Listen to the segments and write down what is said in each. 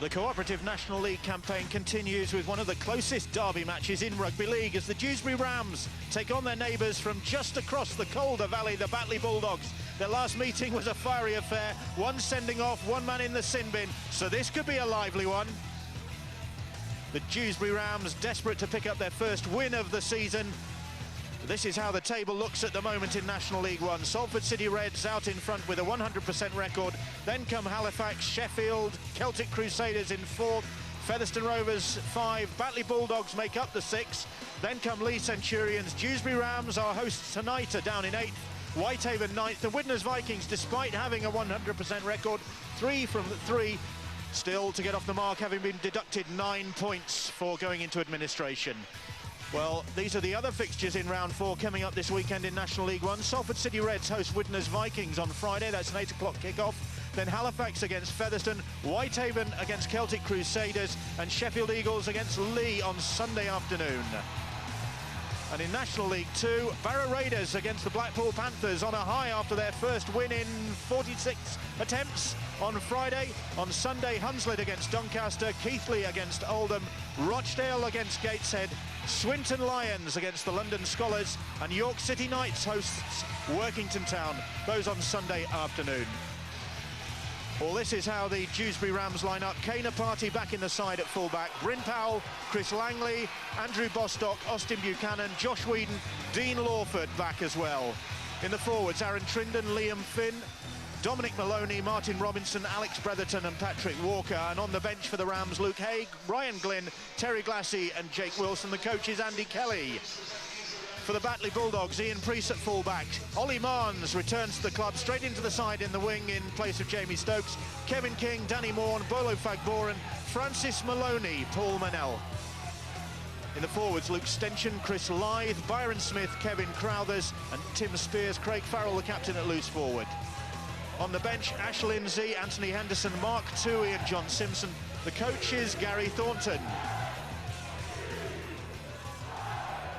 The Cooperative National League campaign continues with one of the closest derby matches in rugby league as the Dewsbury Rams take on their neighbours from just across the Calder Valley, the Batley Bulldogs. Their last meeting was a fiery affair, one sending off, one man in the sin bin, so this could be a lively one. The Dewsbury Rams desperate to pick up their first win of the season. This is how the table looks at the moment in National League One. Salford City Reds out in front with a 100% record. Then come Halifax, Sheffield, Celtic Crusaders in fourth, Featherstone Rovers 5, Batley Bulldogs make up the 6. Then come Leigh Centurions. Dewsbury Rams, our hosts tonight, are down in 8th. Whitehaven 9th. The Widnes Vikings, despite having a 100% record, 3 from 3, still to get off the mark, having been deducted 9 points for going into administration. Well, these are the other fixtures in round 4 coming up this weekend in National League One. Salford City Reds host Widnes Vikings on Friday. That's an 8 o'clock kickoff. Then Halifax against Featherstone, Whitehaven against Celtic Crusaders, and Sheffield Eagles against Leigh on Sunday afternoon. And in National League 2, Barrow Raiders against the Blackpool Panthers on a high after their first win in 46 attempts on Friday. On Sunday, Hunslet against Doncaster, Keighley against Oldham, Rochdale against Gateshead, Swinton Lions against the London Scholars, and York City Knights hosts Workington Town, those on Sunday afternoon. Well, this is how the Dewsbury Rams line up. Kane Party back in the side at fullback. Bryn Powell, Chris Langley, Andrew Bostock, Austin Buchanan, Josh Whedon, Dean Lawford back as well. In the forwards, Aaron Trindon, Liam Finn, Dominic Maloney, Martin Robinson, Alex Bretherton and Patrick Walker. And on the bench for the Rams, Luke Haig, Ryan Glynn, Terry Glassy and Jake Wilson. The coach is Andy Kelly. For the Batley Bulldogs, Ian Priest at full-back. Ollie Marnes returns to the club, straight into the side in the wing in place of Jamie Stokes. Kevin King, Danny Morn, Bolo Fagboran, Francis Maloney, Paul Manell. In the forwards, Luke Stenchen, Chris Lythe, Byron Smith, Kevin Crowthers and Tim Spears. Craig Farrell, the captain at loose forward. On the bench, Ash Lindsay, Anthony Henderson, Mark Toohey and John Simpson. The coach is Gary Thornton.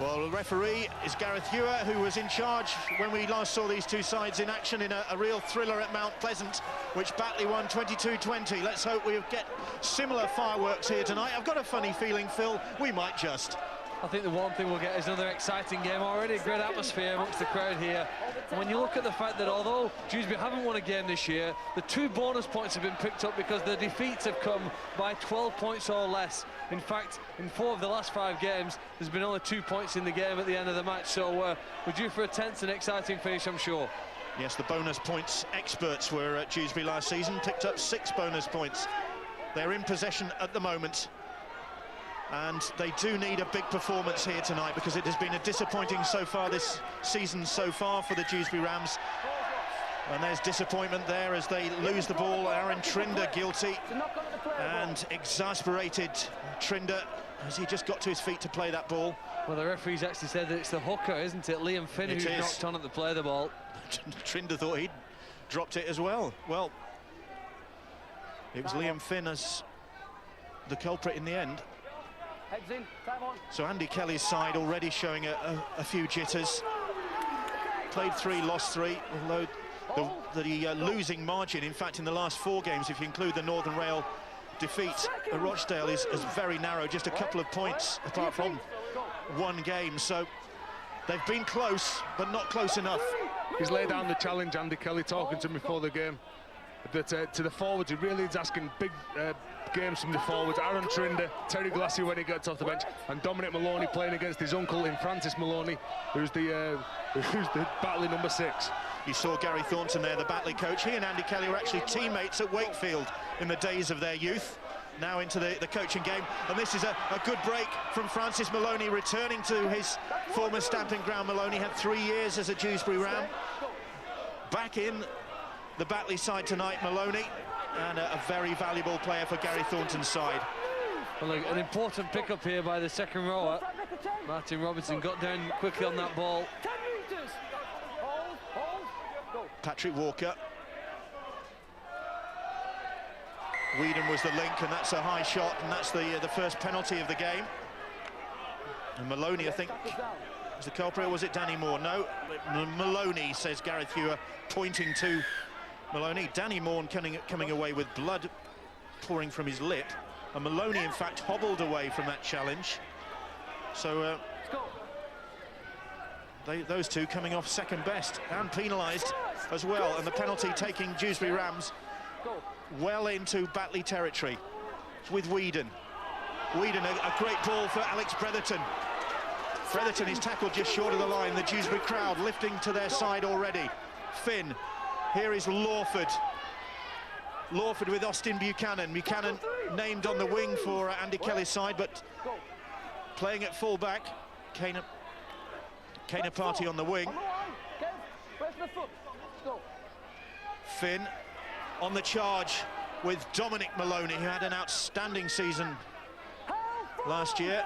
Well, the referee is Gareth Hewer, who was in charge when we last saw these two sides in action in a real thriller at Mount Pleasant, which Batley won 22-20. Let's hope we get similar fireworks here tonight. I've got a funny feeling, Phil, we might just. I think the one thing we'll get is another exciting game. Already a great atmosphere amongst the crowd here. And when you look at the fact that although Dewsbury haven't won a game this year, the 2 bonus points have been picked up because the defeats have come by 12 points or less. In fact, in 4 of the last 5 games, there's been only 2 points in the game at the end of the match. So we're due for a tense and exciting finish, I'm sure. Yes, the bonus points experts were at Dewsbury last season, picked up 6 bonus points. They're in possession at the moment. And they do need a big performance here tonight because it has been a disappointing so far this season so far for the Dewsbury Rams. And there's disappointment there as they lose the ball. Aaron Trinder guilty and exasperated Trinder as he just got to his feet to play that ball. Well, the referee's actually said that it's the hooker, isn't it? Liam Finn, who's knocked on at the play of the ball. Trinder thought he'd dropped it as well. Well, it was Liam Finn as the culprit in the end. Heads in, time on. So Andy Kelly's side already showing a few jitters. Played 3, lost 3, although the losing margin, in fact, in the last 4 games, if you include the Northern Rail defeat at Rochdale, is very narrow, just a couple of points apart from 1 game. So they've been close, but not close enough. He's laid down the challenge, Andy Kelly, talking to me before the game. That to the forwards, he really is asking big games from the forwards. Aaron Trinder, Terry Glassy when he gets off the bench, and Dominic Maloney playing against his uncle in Francis Maloney, who's the Batley number 6. You saw Gary Thornton there, the Batley coach. He and Andy Kelly were actually teammates at Wakefield in the days of their youth. Now into the coaching game, and this is a good break from Francis Maloney, returning to his former stamping ground. Maloney had 3 years as a Dewsbury Ram. Back in the Batley side tonight, Maloney, and a very valuable player for Gary Thornton's side. Well, look, an important pickup here by the second rower. Martin Robinson got down quickly on that ball. 10 meters. Hold, go. Patrick Walker. Whedon was the link, and that's a high shot, and that's the first penalty of the game. And Maloney, I think, was the culprit, or was it Danny Moore? No, Maloney, says Gareth Hewer, pointing to Maloney. Danny Moore coming away with blood pouring from his lip. And Maloney, in fact, hobbled away from that challenge. So those two coming off second best and penalised as well. And the penalty taking Dewsbury Rams well into Batley territory with Whedon. Whedon, a great ball for Alex Bretherton. Bretherton is tackled just short of the line. The Dewsbury crowd lifting to their side already. Finn, here is Lawford. Lawford with Austin Buchanan. Buchanan named on the wing for Andy Kelly's side, but playing at full-back. Kana Party on the wing. Finn on the charge with Dominic Maloney, who had an outstanding season last year.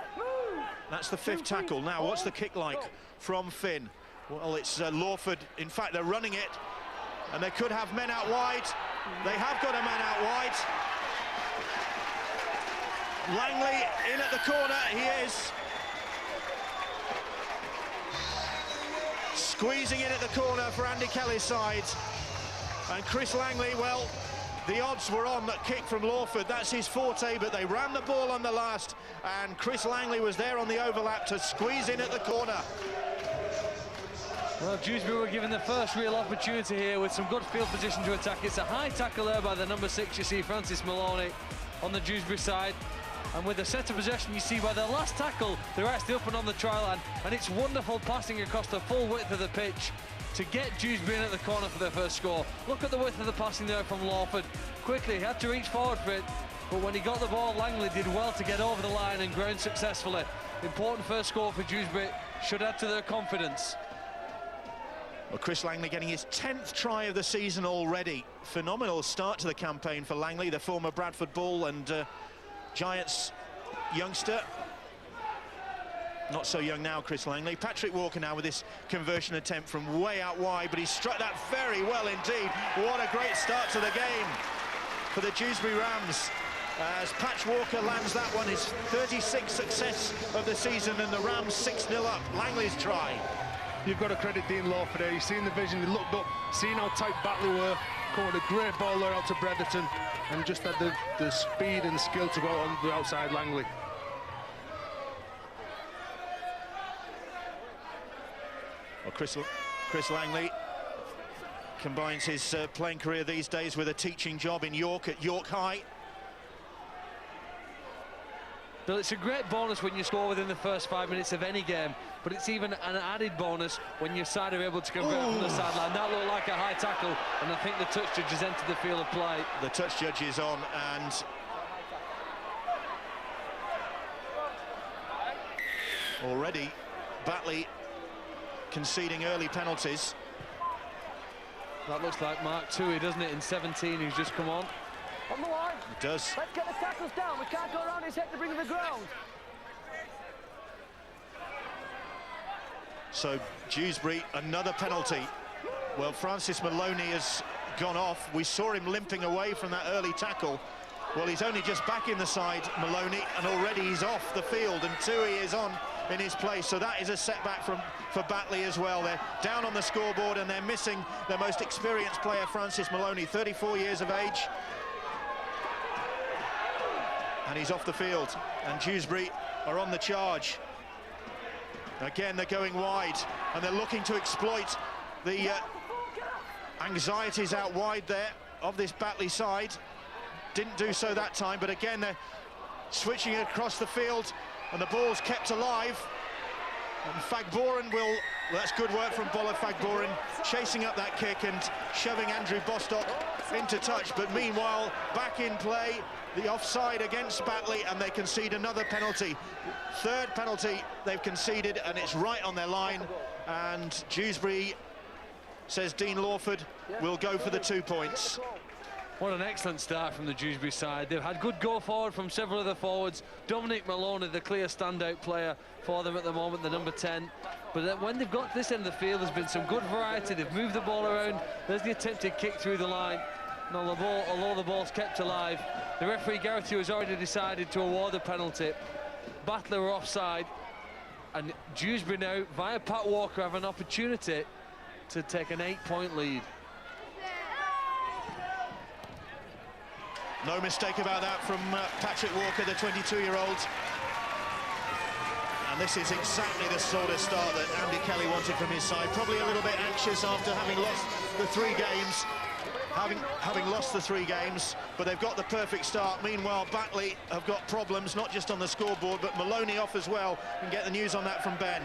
That's the 5th tackle. Now, what's the kick like from Finn? Well, it's Lawford. In fact, they're running it, and they could have men out wide. They have got a man out wide. Langley in at the corner. He is squeezing in at the corner for Andy Kelly's side. And Chris Langley, well, the odds were on that kick from Lawford. That's his forte, but they ran the ball on the last, and Chris Langley was there on the overlap to squeeze in at the corner. Well, Dewsbury were given the first real opportunity here with some good field position to attack. It's a high tackle there by the number 6, you see, Francis Maloney on the Dewsbury side. And with the centre possession, you see by their last tackle, they're actually up and on the try line. And it's wonderful passing across the full width of the pitch to get Dewsbury in at the corner for their first score. Look at the width of the passing there from Lawford. Quickly, he had to reach forward for it, but when he got the ball, Langley did well to get over the line and ground successfully. Important first score for Dewsbury, should add to their confidence. Well, Chris Langley getting his 10th try of the season already. Phenomenal start to the campaign for Langley, the former Bradford Bull and Giants youngster. Not so young now, Chris Langley. Patrick Walker now with this conversion attempt from way out wide, but he struck that very well indeed. What a great start to the game for the Dewsbury Rams. As Patch Walker lands that one, his 36th success of the season, and the Rams 6-0 up. Langley's try. You've got to credit Dean Lawford there. He's seen the vision, he looked up, seen how tight Batley were, caught a great ball there out to Bretherton, and just had the speed and skill to go out on the outside Langley. Well, Chris Langley combines his playing career these days with a teaching job in York at York High. Bill, it's a great bonus when you score within the first 5 minutes of any game, but it's even an added bonus when your side are able to convert from the sideline. That looked like a high tackle, and I think the touch judge has entered the field of play. The touch judge is on, and already Batley conceding early penalties. That looks like Mark Toohey, doesn't it, in 17, who's just come on. On the line. It does. Let's get the tackles down. We can't go around his head to bring him to the ground. So Dewsbury, another penalty. Well, Francis Maloney has gone off. We saw him limping away from that early tackle. Well, he's only just back in the side, Maloney, and already he's off the field, and Toohey is on in his place. So that is a setback for Batley as well. They're down on the scoreboard, and they're missing their most experienced player, Francis Maloney, 34 years of age. And he's off the field, and Dewsbury are on the charge. Again, they're going wide, and they're looking to exploit the anxieties out wide there of this Batley side. Didn't do so that time, but again, they're switching it across the field, and the ball's kept alive. And Fagboren will, well, that's good work from Bola Fagboren, chasing up that kick and shoving Andrew Bostock into touch. But meanwhile, back in play, the offside against Batley, and they concede another penalty. Third penalty they've conceded, and it's right on their line. And Dewsbury, says Dean Lawford, will go for the 2 points. What an excellent start from the Dewsbury side. They've had good go forward from several of the forwards. Dominic Maloney, the clear standout player for them at the moment, the number 10. But when they've got to this end of the field, there's been some good variety. They've moved the ball around. There's the attempted kick through the line. And although the ball's kept alive, the referee, Gareth Hughes, has already decided to award the penalty. Batley were offside. And Dewsbury now, via Pat Walker, have an opportunity to take an 8-point lead. No mistake about that from Patrick Walker, the 22-year-old. And this is exactly the sort of start that Andy Kelly wanted from his side. Probably a little bit anxious after having lost the 3 games. Having lost the 3 games, but they've got the perfect start. Meanwhile, Batley have got problems, not just on the scoreboard, but Maloney off as well. And get the news on that from Ben.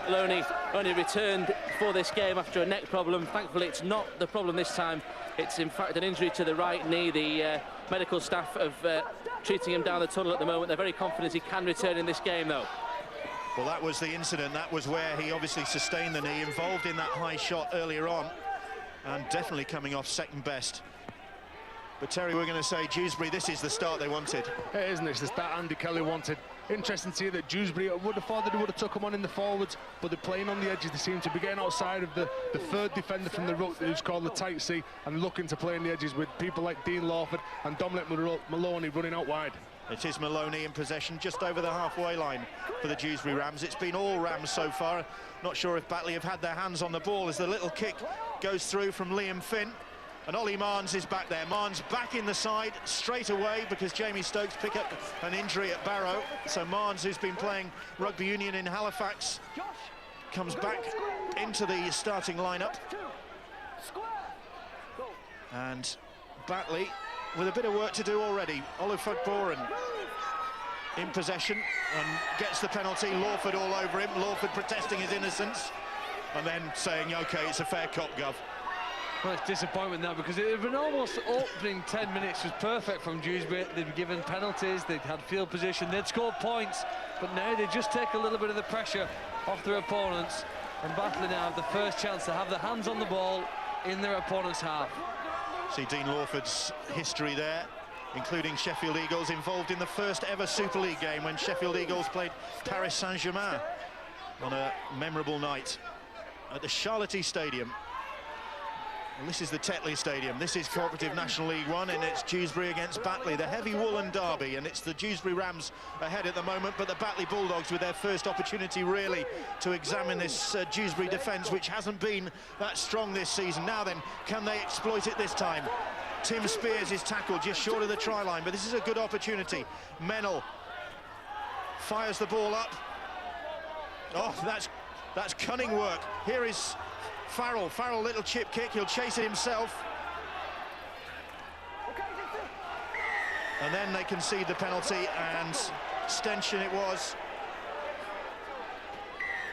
Maloney only returned for this game after a neck problem. Thankfully, it's not the problem this time. It's in fact an injury to the right knee. The medical staff are treating him down the tunnel at the moment. They're very confident he can return in this game, though. Well, that was the incident. That was where he obviously sustained the knee, involved in that high shot earlier on, and definitely coming off second best. But Terry, we're going to say Dewsbury, this is the start they wanted. It isn't it? It's the start Andy Kelly wanted. Interesting to see that Dewsbury would have thought that he would have took him on in the forwards, but they're playing on the edges. They seem to be getting outside of the third defender from the ruck, who's called the tight C, and looking to play on the edges with people like Dean Lawford and Dominic Maloney running out wide. It is Maloney in possession just over the halfway line for the Dewsbury Rams. It's been all Rams so far. Not sure if Batley have had their hands on the ball as the little kick goes through from Liam Finn. And Ollie Marnes is back there. Marnes back in the side straight away because Jamie Stokes picked up an injury at Barrow. So Marnes, who's been playing rugby union in Halifax, comes back into the starting lineup. And Batley with a bit of work to do already. Olufugboren in possession and gets the penalty. Lawford all over him. Lawford protesting his innocence and then saying, OK, it's a fair cop, Gov. Well, it's disappointment now because it had been almost opening 10 minutes was perfect from Dewsbury. They'd been given penalties, they'd had field position, they'd scored points, but now they just take a little bit of the pressure off their opponents. And Batley now have the first chance to have their hands on the ball in their opponent's half. See Dean Lawford's history there, including Sheffield Eagles, involved in the first ever Super League game when Sheffield Eagles played Paris Saint-Germain on a memorable night at the Charlotte Stadium. And this is the Tetley Stadium. This is Cooperative National League 1, and it's Dewsbury against Batley, the heavy woolen derby, and it's the Dewsbury Rams ahead at the moment, but the Batley Bulldogs with their first opportunity really to examine this Dewsbury defence, which hasn't been that strong this season. Now then, can they exploit it this time? Tim Spears is tackled just short of the try line, but this is a good opportunity. Mennell fires the ball up. Oh, that's cunning work. Here is Farrell, little chip kick, he'll chase it himself. And then they concede the penalty, and Stenchen it was.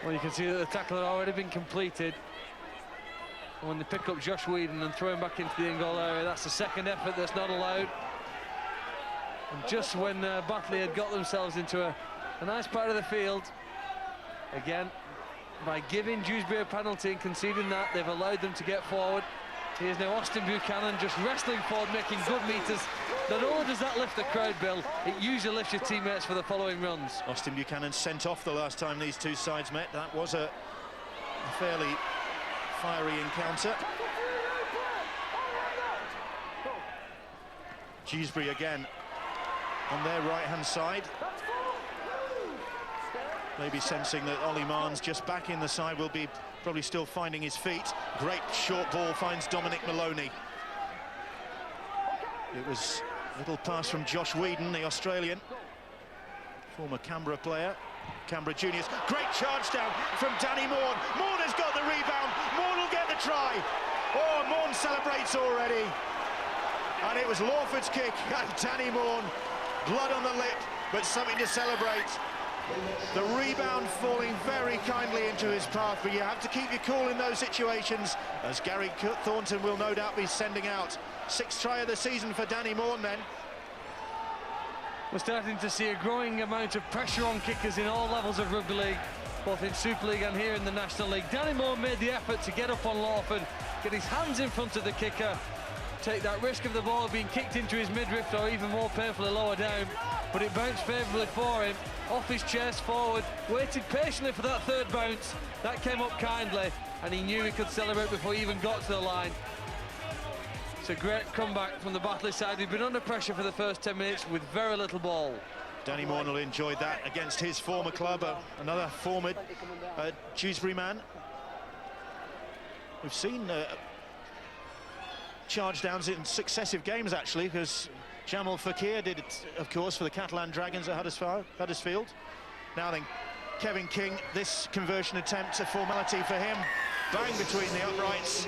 Well, you can see that the tackle had already been completed. When they pick up Josh Whedon and throw him back into the in-goal area, that's the second effort that's not allowed. And just when Batley had got themselves into a nice part of the field, again, by giving Dewsbury a penalty and conceding that, they've allowed them to get forward. Here's now Austin Buchanan just wrestling forward, making good meters. Not only does that lift the crowd, Bill, it usually lifts your teammates for the following runs. Austin Buchanan sent off the last time these two sides met. That was a fairly fiery encounter. Dewsbury again on their right-hand side. Maybe sensing that Ollie Marnes just back in the side will be probably still finding his feet. Great short ball finds Dominic Maloney. It was a little pass from Josh Whedon, the Australian, former Canberra player, Canberra Juniors. Great charge down from Danny Maughan. Maughan has got the rebound. Maughan will get the try. Oh, Maughan celebrates already. And it was Lawford's kick and Danny Maughan. Blood on the lip, but something to celebrate. The rebound falling very kindly into his path, but you have to keep your cool in those situations, as Gary Thornton will no doubt be sending out. 6th try of the season for Danny Maughan then. We're starting to see a growing amount of pressure on kickers in all levels of rugby league, both in Super League and here in the National League. Danny Maughan made the effort to get up on Lawford, get his hands in front of the kicker, take that risk of the ball being kicked into his midriff or even more painfully lower down, but it bounced favourably for him, off his chest, forward, waited patiently for that third bounce. That came up kindly, and he knew he could celebrate before he even got to the line. It's a great comeback from the Batley side. They've been under pressure for the first 10 minutes with very little ball. Danny Maughan will enjoy that against his former club, another former Dewsbury man. We've seen charge downs in successive games, actually, because Jamal Fakir did it, of course, for the Catalan Dragons at Huddersfield. Now then, Kevin King, this conversion attempt, a formality for him. Bang between the uprights,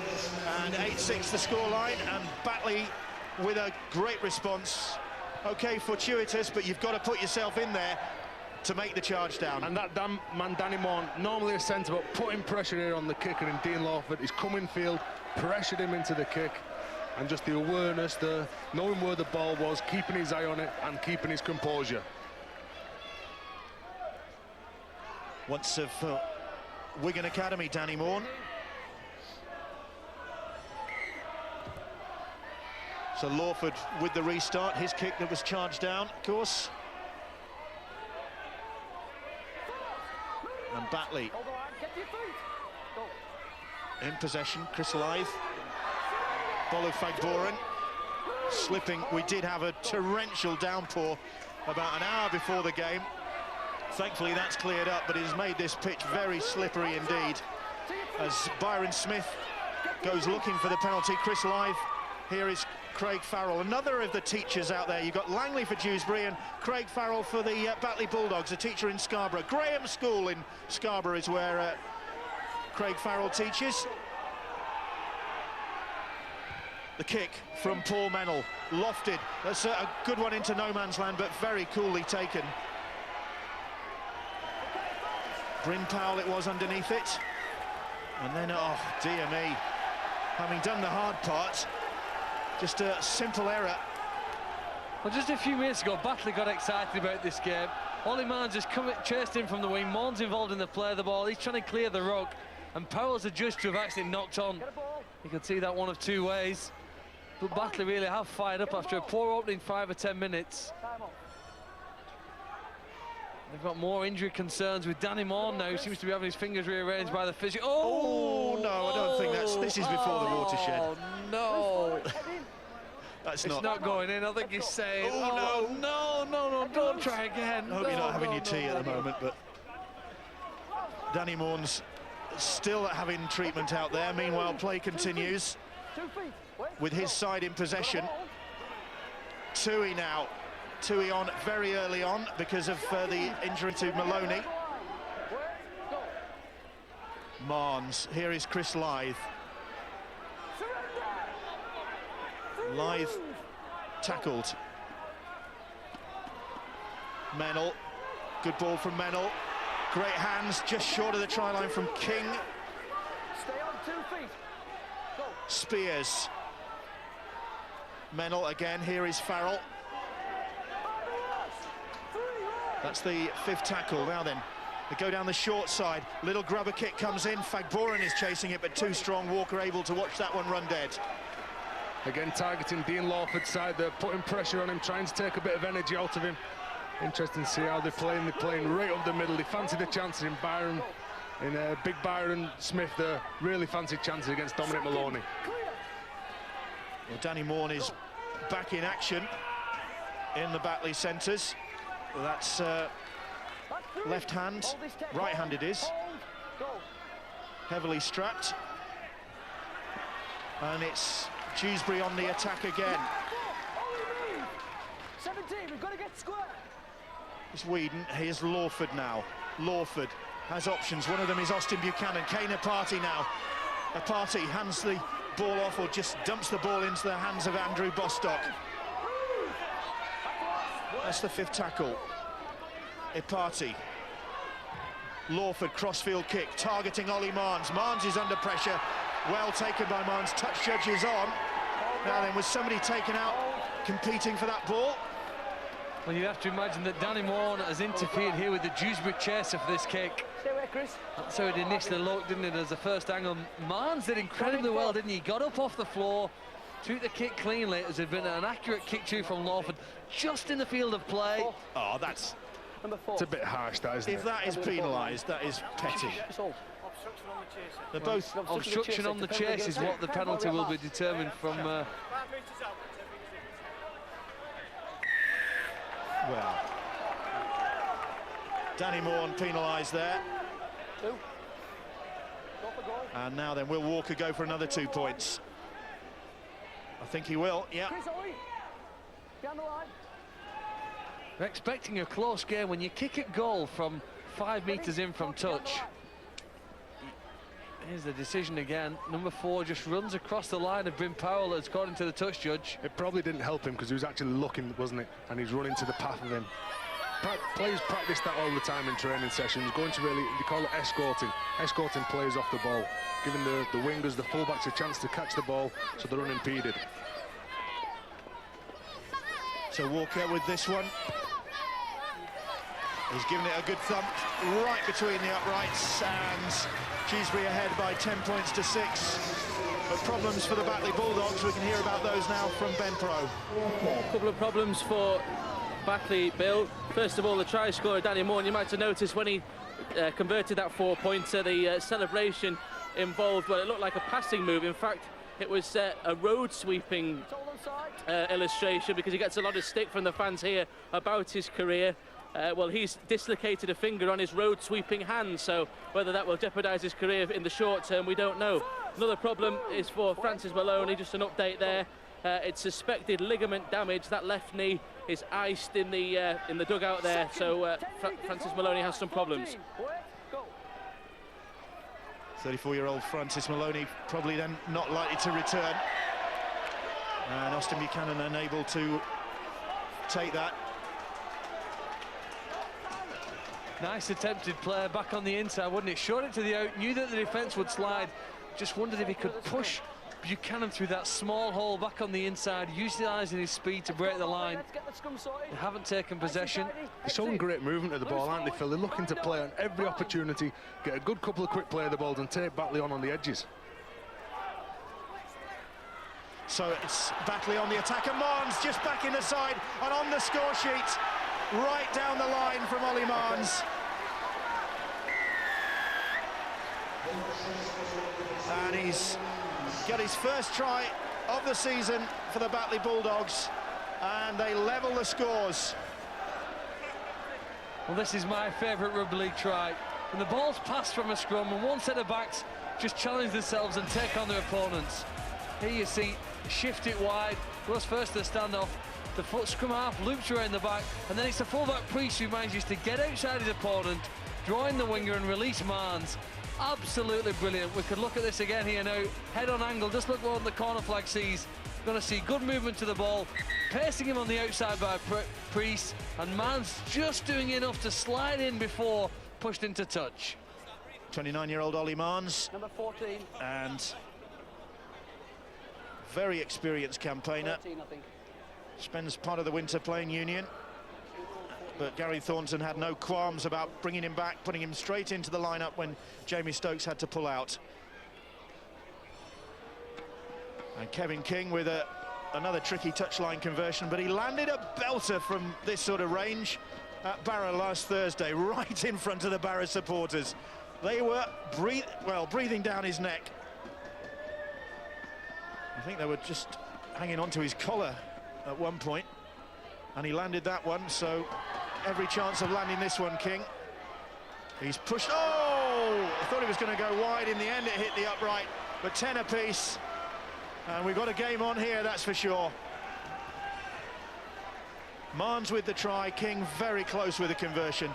and 8-6 the scoreline, and Batley with a great response. OK, fortuitous, but you've got to put yourself in there to make the charge down. And that damn man, Danny Moore, normally a centre, but putting pressure here on the kicker in Dean Lawford. He's come in field, pressured him into the kick, and just the awareness, the knowing where the ball was, keeping his eye on it, and keeping his composure. Once of Wigan Academy, Danny Moore. So Lawford with the restart, his kick that was charged down, of course. And Batley in possession, Chris Lythe. Bolu Fagboran slipping. We did have a torrential downpour about an hour before the game. Thankfully that's cleared up, but it has made this pitch very slippery indeed. As Byron Smith goes looking for the penalty, Chris Lythe, here is Craig Farrell, another of the teachers out there. You've got Langley for Dewsbury and Craig Farrell for the Batley Bulldogs, a teacher in Scarborough. Graham School in Scarborough is where Craig Farrell teaches. The kick from Paul Mennell, lofted. That's a good one into no man's land, but very coolly taken. Bryn Powell it was underneath it. And then, oh, dear me. Having done the hard part, just a simple error. Well, just a few minutes ago, Batley got excited about this game. Ollie Marnes has chased in from the wing. Mourne's involved in the play of the ball. He's trying to clear the ruck. And Powell's adjudged to have actually knocked on. You can see that one of two ways. But Batley really have fired up after a poor opening 5 or 10 minutes. They've got more injury concerns with Danny Moore now, who seems to be having his fingers rearranged by the physio. Oh, no, I don't think this is before the watershed. Oh, no. It's not going in. I think he's saying, no, don't try again. I hope you're not having your tea at the moment, but Danny Moor's still having treatment out there. Meanwhile, play continues with his side in possession. Tui now. Tui on very early on because of the injury to Maloney. Marnes, here is Chris Lythe. Lythe tackled. Mennell, good ball from Mennell. Great hands, just short of the try line from King. Stay on 2 feet. Go. Spears. Mennell again, here is Farrell. That's the 5th tackle. Now then, they go down the short side. Little grubber kick comes in. Fagboran is chasing it, but too strong. Walker able to watch that one run dead. Again, targeting Dean Lawford's side. They're putting pressure on him, trying to take a bit of energy out of him. Interesting to see how they're playing. They're playing right up the middle. They fancy the chances in Big Byron Smith. They really fancy chances against Dominic Maloney. Well, Danny Moore is back in action in the Batley centres. That's left hand, right hand it is. Heavily strapped. And it's Dewsbury on the attack again. 17, we've got to get square. It's Whedon, here's Lawford now. Lawford has options, one of them is Austin Buchanan. Kane Aparti now. Aparti hands the ball off or just dumps the ball into the hands of Andrew Bostock. That's the 5th tackle. Aparti. Lawford crossfield kick, targeting Ollie Marnes. Marnes is under pressure. Well taken by Marnes. Touch judges on. Now then, was somebody taken out competing for that ball? Well, you have to imagine that Danny Moore has interfered here with the Dewsbury chaser for this kick. Stay away, Chris. That's how it initially looked, didn't it, as the first angle. Marnes did incredibly well, didn't he? He got up off the floor, took the kick cleanly. It has been an accurate kick too from Lawford, just in the field of play. Oh, that's... Number 4. It's a bit harsh, that, isn't it? If that is penalised, that is petty. They're both... Obstruction on the chase is what the penalty will be determined from... Well, Danny Moore penalised there. 2. And now then, Will Walker go for another 2 points. I think he will, yeah. Chris, Ollie. Down the line. We're expecting a close game. When you kick at goal from 5 metres in from touch, here's the decision again. Number 4 just runs across the line of Bryn Powell, according to the touch judge. It probably didn't help him because he was actually looking, wasn't it? And he's running to the path of him. Players practice that all the time in training sessions, going to really, they call it escorting players off the ball, giving the wingers, the fullbacks a chance to catch the ball so they're unimpeded. So Walker with this one. He's given it a good thump right between the uprights, and Dewsbury ahead by 10 points to 6. But problems for the Batley Bulldogs, we can hear about those now from Ben Pro. A couple of problems for Batley, Bill. First of all, the try scorer, Danny Moore, you might have noticed when he converted that 4-pointer, the celebration involved, well, it looked like a passing move. In fact, it was a road sweeping illustration, because he gets a lot of stick from the fans here about his career. Well, he's dislocated a finger on his road sweeping hand, so whether that will jeopardise his career in the short term, we don't know. Another problem is for Francis Maloney, just an update there. It's suspected ligament damage. That left knee is iced in the dugout there, so Francis Maloney has some problems. 34-year-old Francis Maloney probably then not likely to return. And Austin Buchanan unable to take that. Nice attempted play back on the inside, wouldn't it? Showed it to the out, knew that the defence would slide. Just wondered if he could push Buchanan through that small hole back on the inside, utilising his speed to break the line. They haven't taken possession. They're showing great movement of the ball, aren't they, Phil? They're looking to play on every opportunity, get a good couple of quick play of the balls and take Batley on the edges. So it's Batley on the attack, and Marnes just back in the side and on the score sheet, right down the line from Ollie Marnes. And he's got his first try of the season for the Batley Bulldogs, and they level the scores. Well, this is my favourite rugby league try. When the ball's passed from a scrum and one set of backs just challenge themselves and take on their opponents. Here you see, shift it wide, goes first to the standoff, the foot scrum half loops around the back, and then it's the fullback Priest who manages to get outside his opponent, drawing the winger and release Marnes. Absolutely brilliant. We could look at this again here now, head on angle, just look what the corner flag sees. Going to see good movement to the ball, pacing him on the outside by Priest, and Marnes just doing enough to slide in before pushed into touch. 29-year-old Ollie Marnes, Number 14. and very experienced campaigner. 13, I think. Spends part of the winter playing Union, but Gary Thornton had no qualms about bringing him back, putting him straight into the lineup when Jamie Stokes had to pull out. And Kevin King with another tricky touchline conversion, but he landed a belter from this sort of range at Barra last Thursday, right in front of the Barra supporters. They were breathing down his neck. I think they were just hanging on to his collar at one point, and he landed that one, so every chance of landing this one, King. He's pushed, oh! I thought he was going to go wide. In the end, it hit the upright, but 10 apiece. And we've got a game on here, that's for sure. Marnes with the try, King very close with the conversion.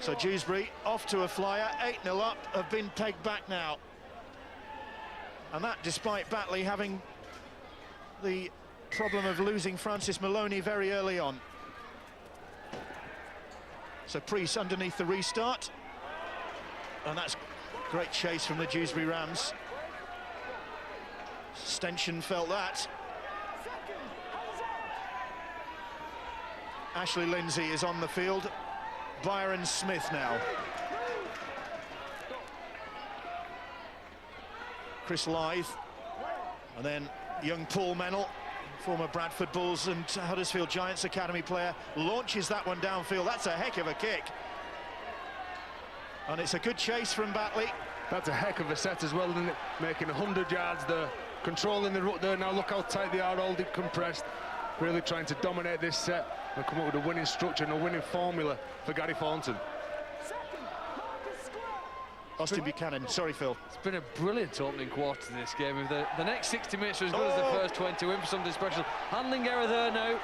So Dewsbury off to a flyer, 8-0 up, have been pegged back now. And that despite Batley having the problem of losing Francis Maloney very early on. So Priest underneath the restart. And that's great chase from the Dewsbury Rams. Stention felt that. Ashley Lindsay is on the field. Byron Smith now. Chris Lythe, and then young Paul Mennell, former Bradford Bulls and Huddersfield Giants academy player, launches that one downfield. That's a heck of a kick. And it's a good chase from Batley. That's a heck of a set as well, isn't it? Making 100 yards there, controlling the ruck there. Now look how tight they are, holding compressed. Really trying to dominate this set and come up with a winning structure and a winning formula for Gary Thornton. Austin Buchanan. Sorry, Phil. It's been a brilliant opening quarter to this game. If the next 60 minutes are as good as the first 20, we're in for something special. Handling error there now.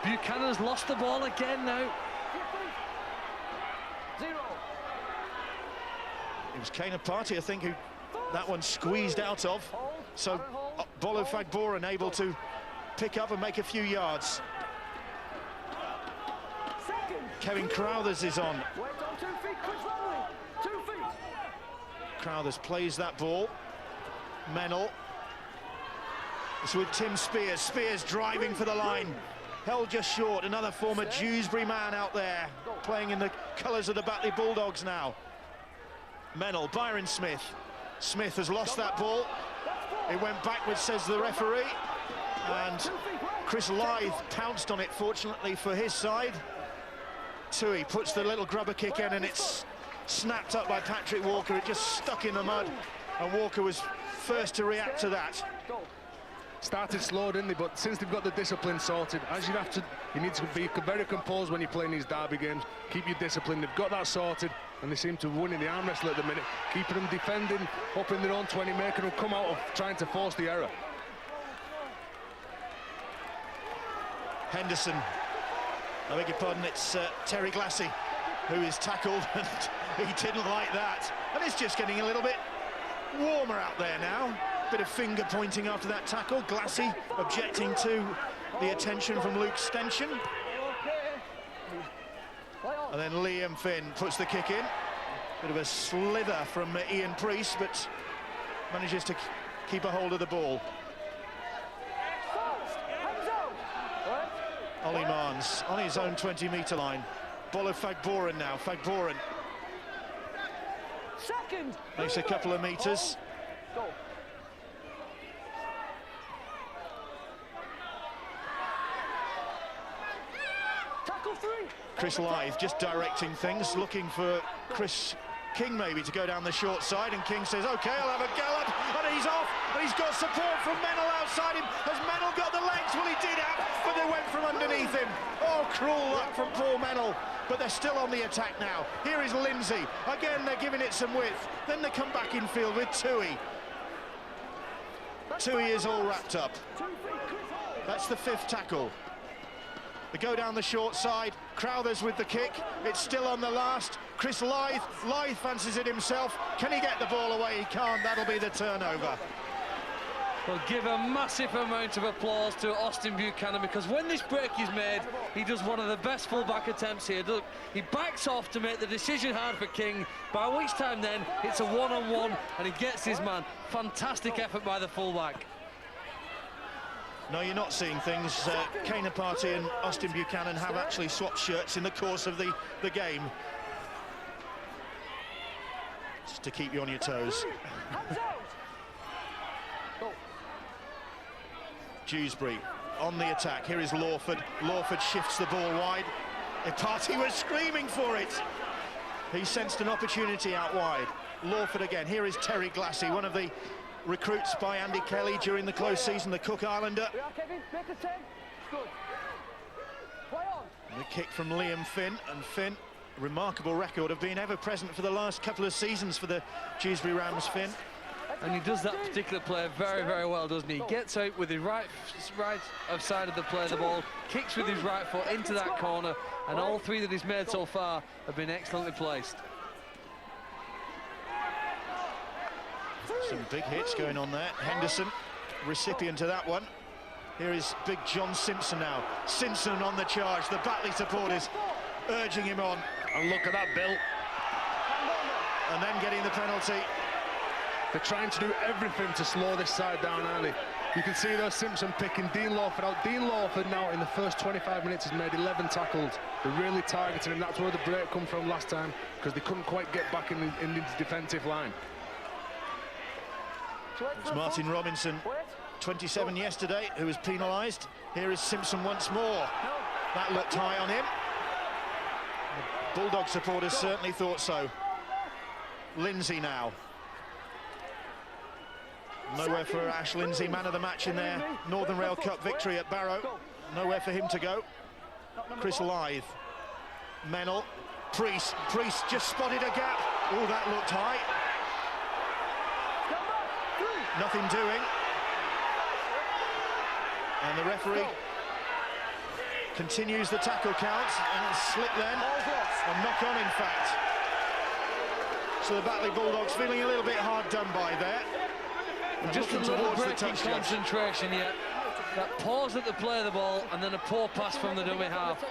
Buchanan's lost the ball again now. 0. It was Kane Party, I think, who that one squeezed out of. So Bolo Fagboran able to pick up and make a few yards. Kevin Crowthers is on. Wait on 2 feet, Chris Batley. 2 feet. Crowthers plays that ball. Mennel. It's with Tim Spears. Spears driving for the line. Held just short. Another former Dewsbury man out there, playing in the colours of the Batley Bulldogs now. Mennel, Byron Smith. Smith has lost that ball. It went backwards, says the referee. And Chris Lythe pounced on it, fortunately for his side. Tui puts the little grubber kick in, and it's snapped up by Patrick Walker. It just stuck in the mud, and Walker was first to react to that. Started slow, didn't they? But since they've got the discipline sorted, as you need to be very composed when you're playing these derby games. Keep your discipline. They've got that sorted, and they seem to be winning the arm wrestle at the minute, keeping them defending up in their own 20, making them come out of trying to force the error. Henderson, I beg your pardon, it's Terry Glassy who is tackled, and he didn't like that. And it's just getting a little bit warmer out there now. Bit of finger pointing after that tackle. Glassy objecting to the attention from Luke Stenchen. And then Liam Finn puts the kick in. Bit of a slither from Ian Priest, but manages to keep a hold of the ball. Ollie Marnes on his own 20-metre line. Bolo Fagboran now. Fagboran makes a couple of metres. Chris Lythe just directing things, looking for Chris King maybe to go down the short side, and King says, OK, I'll have a gallop, and he's off, and he's got support from Mennel outside him. Has Mennel got the legs? Well, he did have, but they went from underneath him. Oh, cruel luck from poor Mennel, but they're still on the attack now. Here is Lindsay. Again, they're giving it some width. Then they come back in field with Tui. Tui is all wrapped up. That's the 5th tackle. They go down the short side. Crowthers with the kick. It's still on the last. Chris Lythe. Lythe fancies it himself. Can he get the ball away? He can't. That'll be the turnover. Well, give a massive amount of applause to Austin Buchanan, because when this break is made, he does one of the best full-back attempts here. Look, he backs off to make the decision hard for King, by which time then it's a one-on-one and he gets his man. Fantastic effort by the full-back. No, you're not seeing things. Kane Party and Austin Buchanan have actually swapped shirts in the course of the game. Just to keep you on your toes. Dewsbury on the attack. Here is Lawford. Lawford shifts the ball wide. Party was screaming for it. He sensed an opportunity out wide. Lawford again. Here is Terry Glassy, one of the recruits by Andy Kelly during the close season, the Cook Islander. The kick from Liam Finn, and Finn, remarkable record of being ever present for the last couple of seasons for the Dewsbury Rams, Finn. And he does that particular play very, very well, doesn't he? He gets out with his right side of the play, the ball, kicks with his right foot into that corner, and all 3 that he's made so far have been excellently placed. Some big hits going on there. Henderson, recipient of that one. Here is big John Simpson now. Simpson on the charge. The Batley supporters urging him on. And look at that, Bill. And then getting the penalty. They're trying to do everything to slow this side down early. You can see though Simpson picking Dean Lawford out. Dean Lawford now in the first 25 minutes has made 11 tackles. They're really targeting him. That's where the break come from last time, because they couldn't quite get back in the defensive line. It's Martin Robinson, 27 yesterday, who was penalised. Here is Simpson once more. That looked high on him. The Bulldog supporters certainly thought so. Lindsay now. Nowhere for Ash Lindsay, man of the match in their Northern Rail Cup victory at Barrow. Nowhere for him to go. Chris Lythe. Mennel. Priest just spotted a gap. Oh, that looked high. nothing doing. And the referee continues the tackle count, and it's slip then, a knock-on in fact. So the Batley Bulldogs feeling a little bit hard done by there. And just a little break in concentration yet. That pause at the play of the ball, and then a poor pass from the dummy half.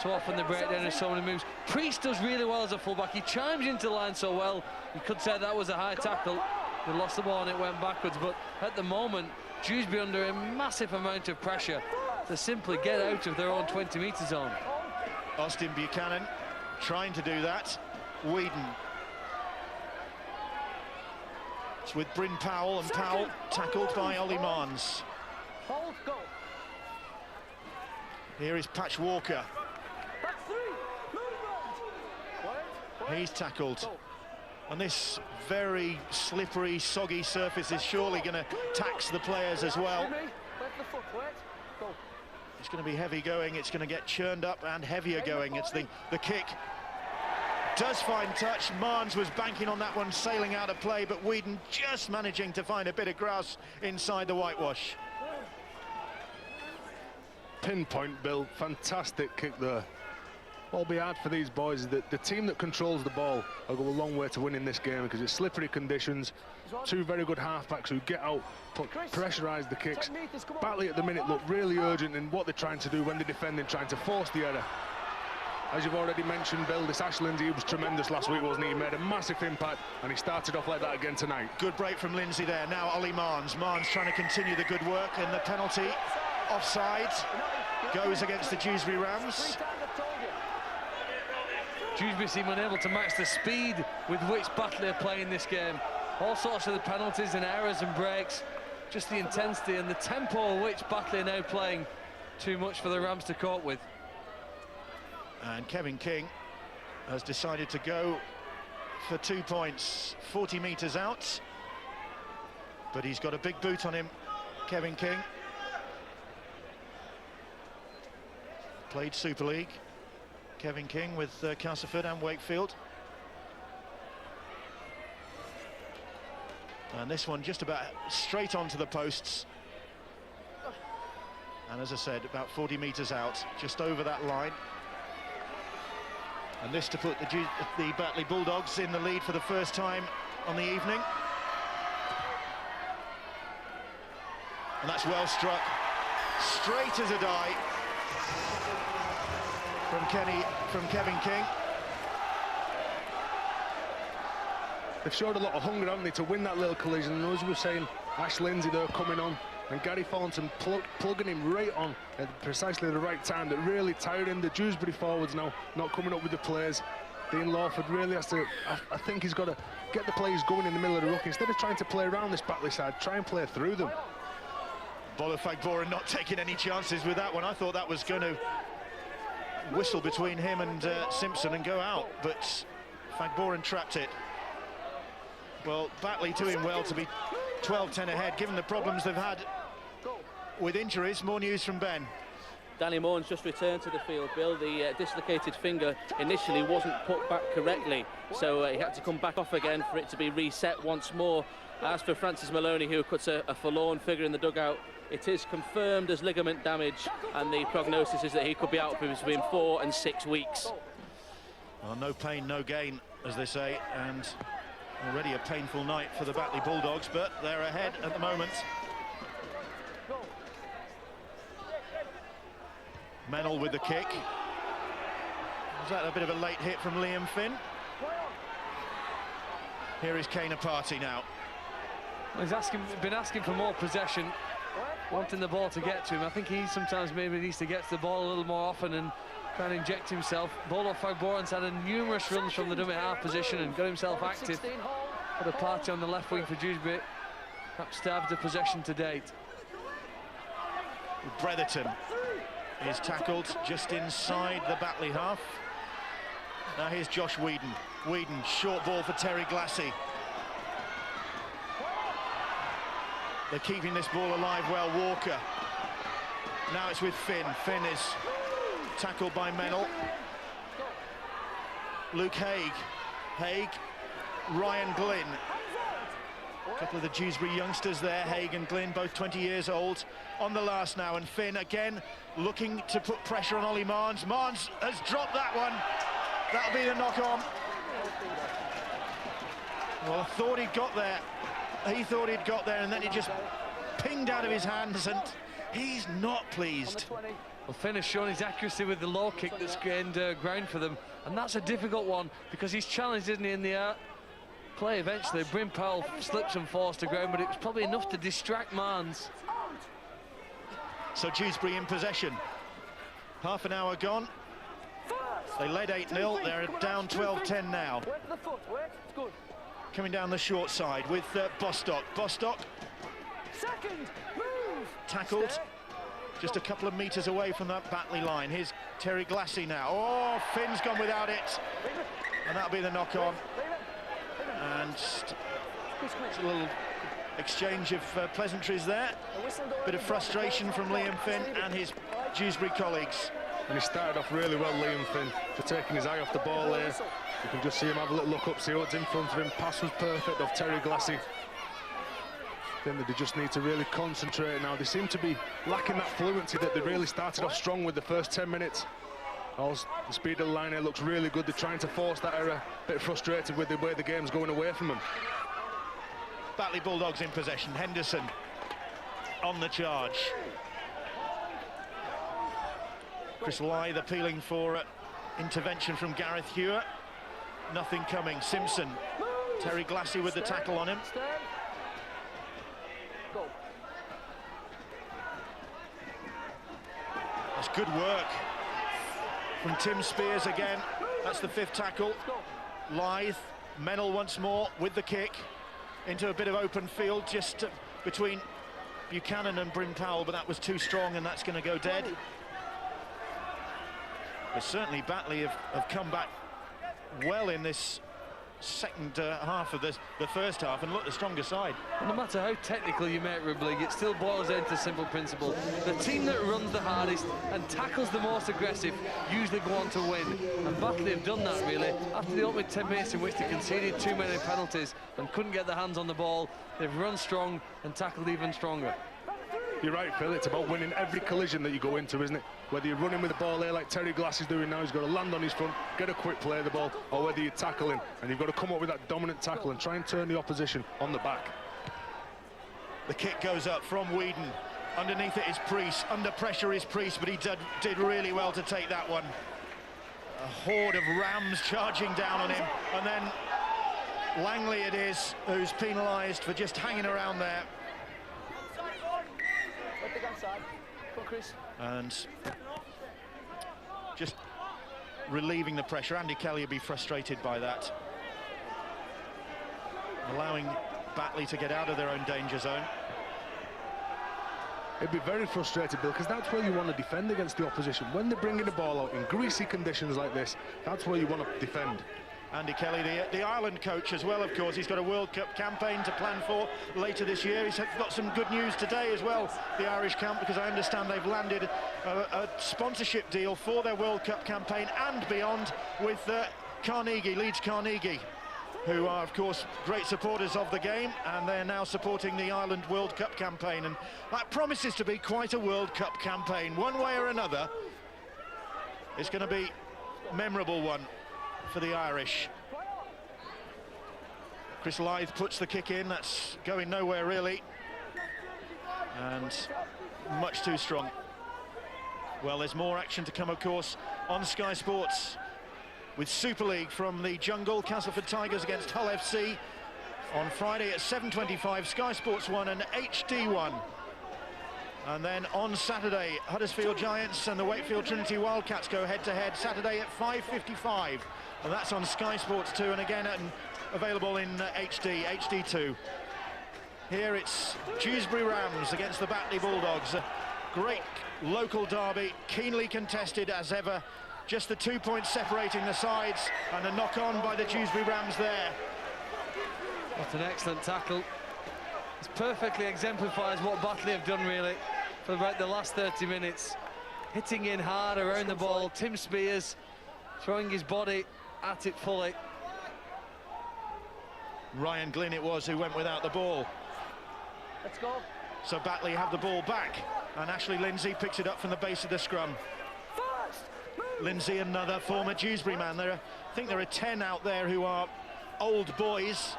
So often the breakdown is so many moves. Priest does really well as a fullback. He chimes into the line so well. You could say that was a high tackle. They lost the ball and it went backwards, but at the moment, Dewsbury under a massive amount of pressure to simply get out of their own 20-metre zone. Austin Buchanan trying to do that. Whedon. It's with Bryn Powell, and Powell tackled by Ollie Marnes. Here is Patch Walker. He's tackled. And this very slippery, soggy surface is surely going to tax the players as well. It's going to be heavy going, it's going to get churned up and heavier going. It's the kick. Does find touch. Marnes was banking on that one, sailing out of play, but Whedon just managing to find a bit of grass inside the whitewash. Pinpoint, Bill. Fantastic kick there. What'll be hard for these boys is that the team that controls the ball will go a long way to winning this game, because it's slippery conditions. Two very good halfbacks who get out, pressurise the kicks. Batley at the minute look really urgent in what they're trying to do when they're defending, trying to force the error. As you've already mentioned, Bill, this Ash Lindsay, he was tremendous last week, wasn't he? He made a massive impact, and he started off like that again tonight. Good break from Lindsay there. Now Ollie Marnes. Marnes trying to continue the good work, and the penalty offside goes against the Dewsbury Rams. Dewsbury seem unable to match the speed with which Batley are playing this game. All sorts of the penalties and errors and breaks, just the intensity and the tempo at which Batley are now playing, too much for the Rams to cope with. And Kevin King has decided to go for 2 points, 40 metres out. But he's got a big boot on him, Kevin King. Played Super League. Kevin King with Castleford and Wakefield. And this one just about straight onto the posts. And as I said, about 40 metres out, just over that line. And this to put the Batley Bulldogs in the lead for the first time on the evening. And that's well struck. Straight as a die from Kevin King. They've showed a lot of hunger, haven't they, to win that little collision. And as we were saying, Ash Lindsay, they're coming on, and Gary Thornton plugging him right on at precisely the right time. That really tiring the Dewsbury forwards now, not coming up with the plays. Dean Lawford really has to, I think he's got to get the players going in the middle of the ruck. Instead of trying to play around this Batley side, try and play through them. Bolofagboran not taking any chances with that one. I thought that was going to whistle between him and Simpson and go out, but Fagboran trapped it. Well, Batley doing well to be 12-10 ahead, given the problems they've had with injuries. More news from Ben. Danny Moran's just returned to the field, Bill. The dislocated finger initially wasn't put back correctly, so he had to come back off again for it to be reset once more. As for Francis Maloney, who cuts a forlorn figure in the dugout, it is confirmed as ligament damage, and the prognosis is that he could be out for between 4 and 6 weeks. Well, no pain, no gain, as they say, and already a painful night for the Batley Bulldogs, but they're ahead at the moment. Mennell with the kick. Was that a bit of a late hit from Liam Finn? Here is Kane Party now. He's been asking for more possession, wanting the ball to get to him. I think he sometimes maybe needs to get to the ball a little more often and try and inject himself. Bolo Fagboran's had numerous runs from the dummy half position and got himself active. Got a Party on the left wing for Dewsbury. Perhaps stabbed the possession to date. Bretherton is tackled just inside the Batley half. Now here's Josh Whedon. Whedon, short ball for Terry Glassy. They're keeping this ball alive well, Walker. Now it's with Finn. Finn is tackled by Mennell. Luke Haig. Haig, Ryan Glynn. A couple of the Dewsbury youngsters there, Haig and Glynn, both 20 years old, on the last now, and Finn again looking to put pressure on Ollie Marnes. Marnes has dropped that one. That'll be the knock-on. Well, I thought he'd got there. He thought he'd got there, and then it just pinged out of his hands, and he's not pleased. Well, Finn has shown his accuracy with the low kick that's gained ground for them, and that's a difficult one because he's challenged, isn't he, in the play eventually. Bryn Powell slips and falls to ground, but it was probably enough to distract Marnes. So Dewsbury in possession. Half an hour gone. They led 8-0. They're down 12-10 now. Coming down the short side with Bostock. Bostock tackled just a couple of metres away from that Batley line. Here's Terry Glassy now. Oh, Finn's gone without it. And that'll be the knock-on. And it's a little exchange of pleasantries there. Bit of frustration from Liam Finn and his Dewsbury colleagues. And he started off really well, Liam Finn, for taking his eye off the ball there. You can just see him have a little look up, see what's in front of him. Pass was perfect off Terry Glassy. Then they just need to really concentrate now. They seem to be lacking that fluency that they really started off strong with the first 10 minutes. Also, the speed of the line here looks really good. They're trying to force that error. A bit frustrated with the way the game's going away from them. Batley Bulldogs in possession. Henderson on the charge. Chris Lythe appealing for intervention from Gareth Hewer. Nothing coming. Simpson. Terry Glassy with the tackle on him. That's good work from Tim Spears again. That's the 5th tackle. Lythe, Mennell once more with the kick into a bit of open field just between Buchanan and Bryn Powell, but that was too strong and that's going to go dead. But certainly Batley have come back well in this second half of the first half and look the stronger side. No matter how technical you make rugby league, it still boils down to simple principle. The team that runs the hardest and tackles the most aggressive usually go on to win. And Batley have done that really. After the opening 10 minutes in which they conceded too many penalties and couldn't get their hands on the ball, they've run strong and tackled even stronger. You're right, Phil, it's about winning every collision that you go into, isn't it? Whether you're running with the ball there like Terry Glass is doing now, he's got to land on his front, get a quick play of the ball, or whether you're tackling, and you've got to come up with that dominant tackle and try and turn the opposition on the back. The kick goes up from Whedon. Underneath it is Priest. Under pressure is Priest, but he did really well to take that one. A horde of Rams charging down on him, and then Langley it is who's penalised for just hanging around there. And just relieving the pressure. Andy Kelly will be frustrated by that. Allowing Batley to get out of their own danger zone. He'd be very frustrated, Bill, because that's where you want to defend against the opposition. When they're bringing the ball out in greasy conditions like this, that's where you want to defend. Andy Kelly, the Ireland coach as well, of course. He's got a World Cup campaign to plan for later this year. He's got some good news today as well, the Irish camp, because I understand they've landed a sponsorship deal for their World Cup campaign and beyond with Carnegie, Leeds Carnegie, who are, of course, great supporters of the game, and they're now supporting the Ireland World Cup campaign. And that promises to be quite a World Cup campaign. One way or another, it's going to be a memorable one for the Irish. Chris Lythe puts the kick in. That's going nowhere really, and much too strong. Well, there's more action to come, of course, on Sky Sports with Super League from the jungle. Castleford Tigers against Hull FC on Friday at 7:25, Sky Sports 1 and HD1. And then on Saturday, Huddersfield Giants and the Wakefield Trinity Wildcats go head-to-head Saturday at 5:55. And that's on Sky Sports 2, and again available in HD2. Here it's Dewsbury Rams against the Batley Bulldogs. A great local derby, keenly contested as ever. Just the 2 points separating the sides, and a knock-on by the Dewsbury Rams there. What an excellent tackle. It perfectly exemplifies what Batley have done really for about the last 30 minutes. Hitting in hard around the ball. Tim Spears throwing his body at it fully. Ryan Glynn it was who went without the ball. Let's go. So Batley have the ball back, and Ashley Lindsay picks it up from the base of the scrum. Fast. Move. Lindsay, another former Dewsbury man. I think there are 10 out there who are old boys,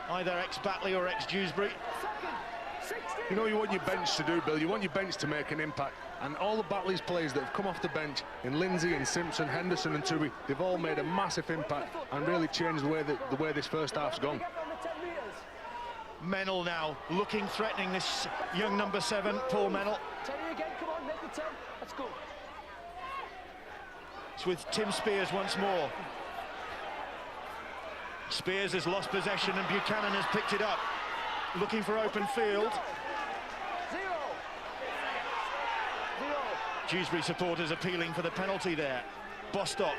either ex-Batley or ex-Dewsbury. Second. 16. You know, you want your bench to do, Bill. You want your bench to make an impact. And all the Batley's players that have come off the bench, in Lindsay and Simpson, Henderson and Toohey, they've all made a massive impact and really changed the way this first half's gone. Get on the 10 meters. Mennell now looking threatening, this young number 7, Paul Mennell. 10 again, come on, make it 10. Let's go. It's with Tim Spears once more. Spears has lost possession and Buchanan has picked it up. Looking for open field. 0. Dewsbury supporters appealing for the penalty there. Bostock,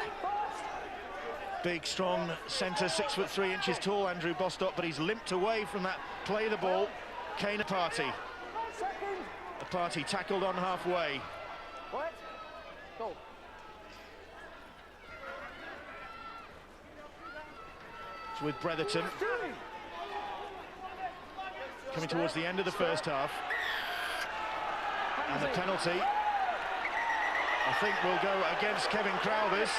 big, strong centre, 6'3" tall, Andrew Bostock, but he's limped away from that play the ball. Kane Party. The Party tackled on halfway. What? Go. It's with Bretherton. Coming towards the end of the first half. And the penalty, I think, will go against Kevin Crowthers.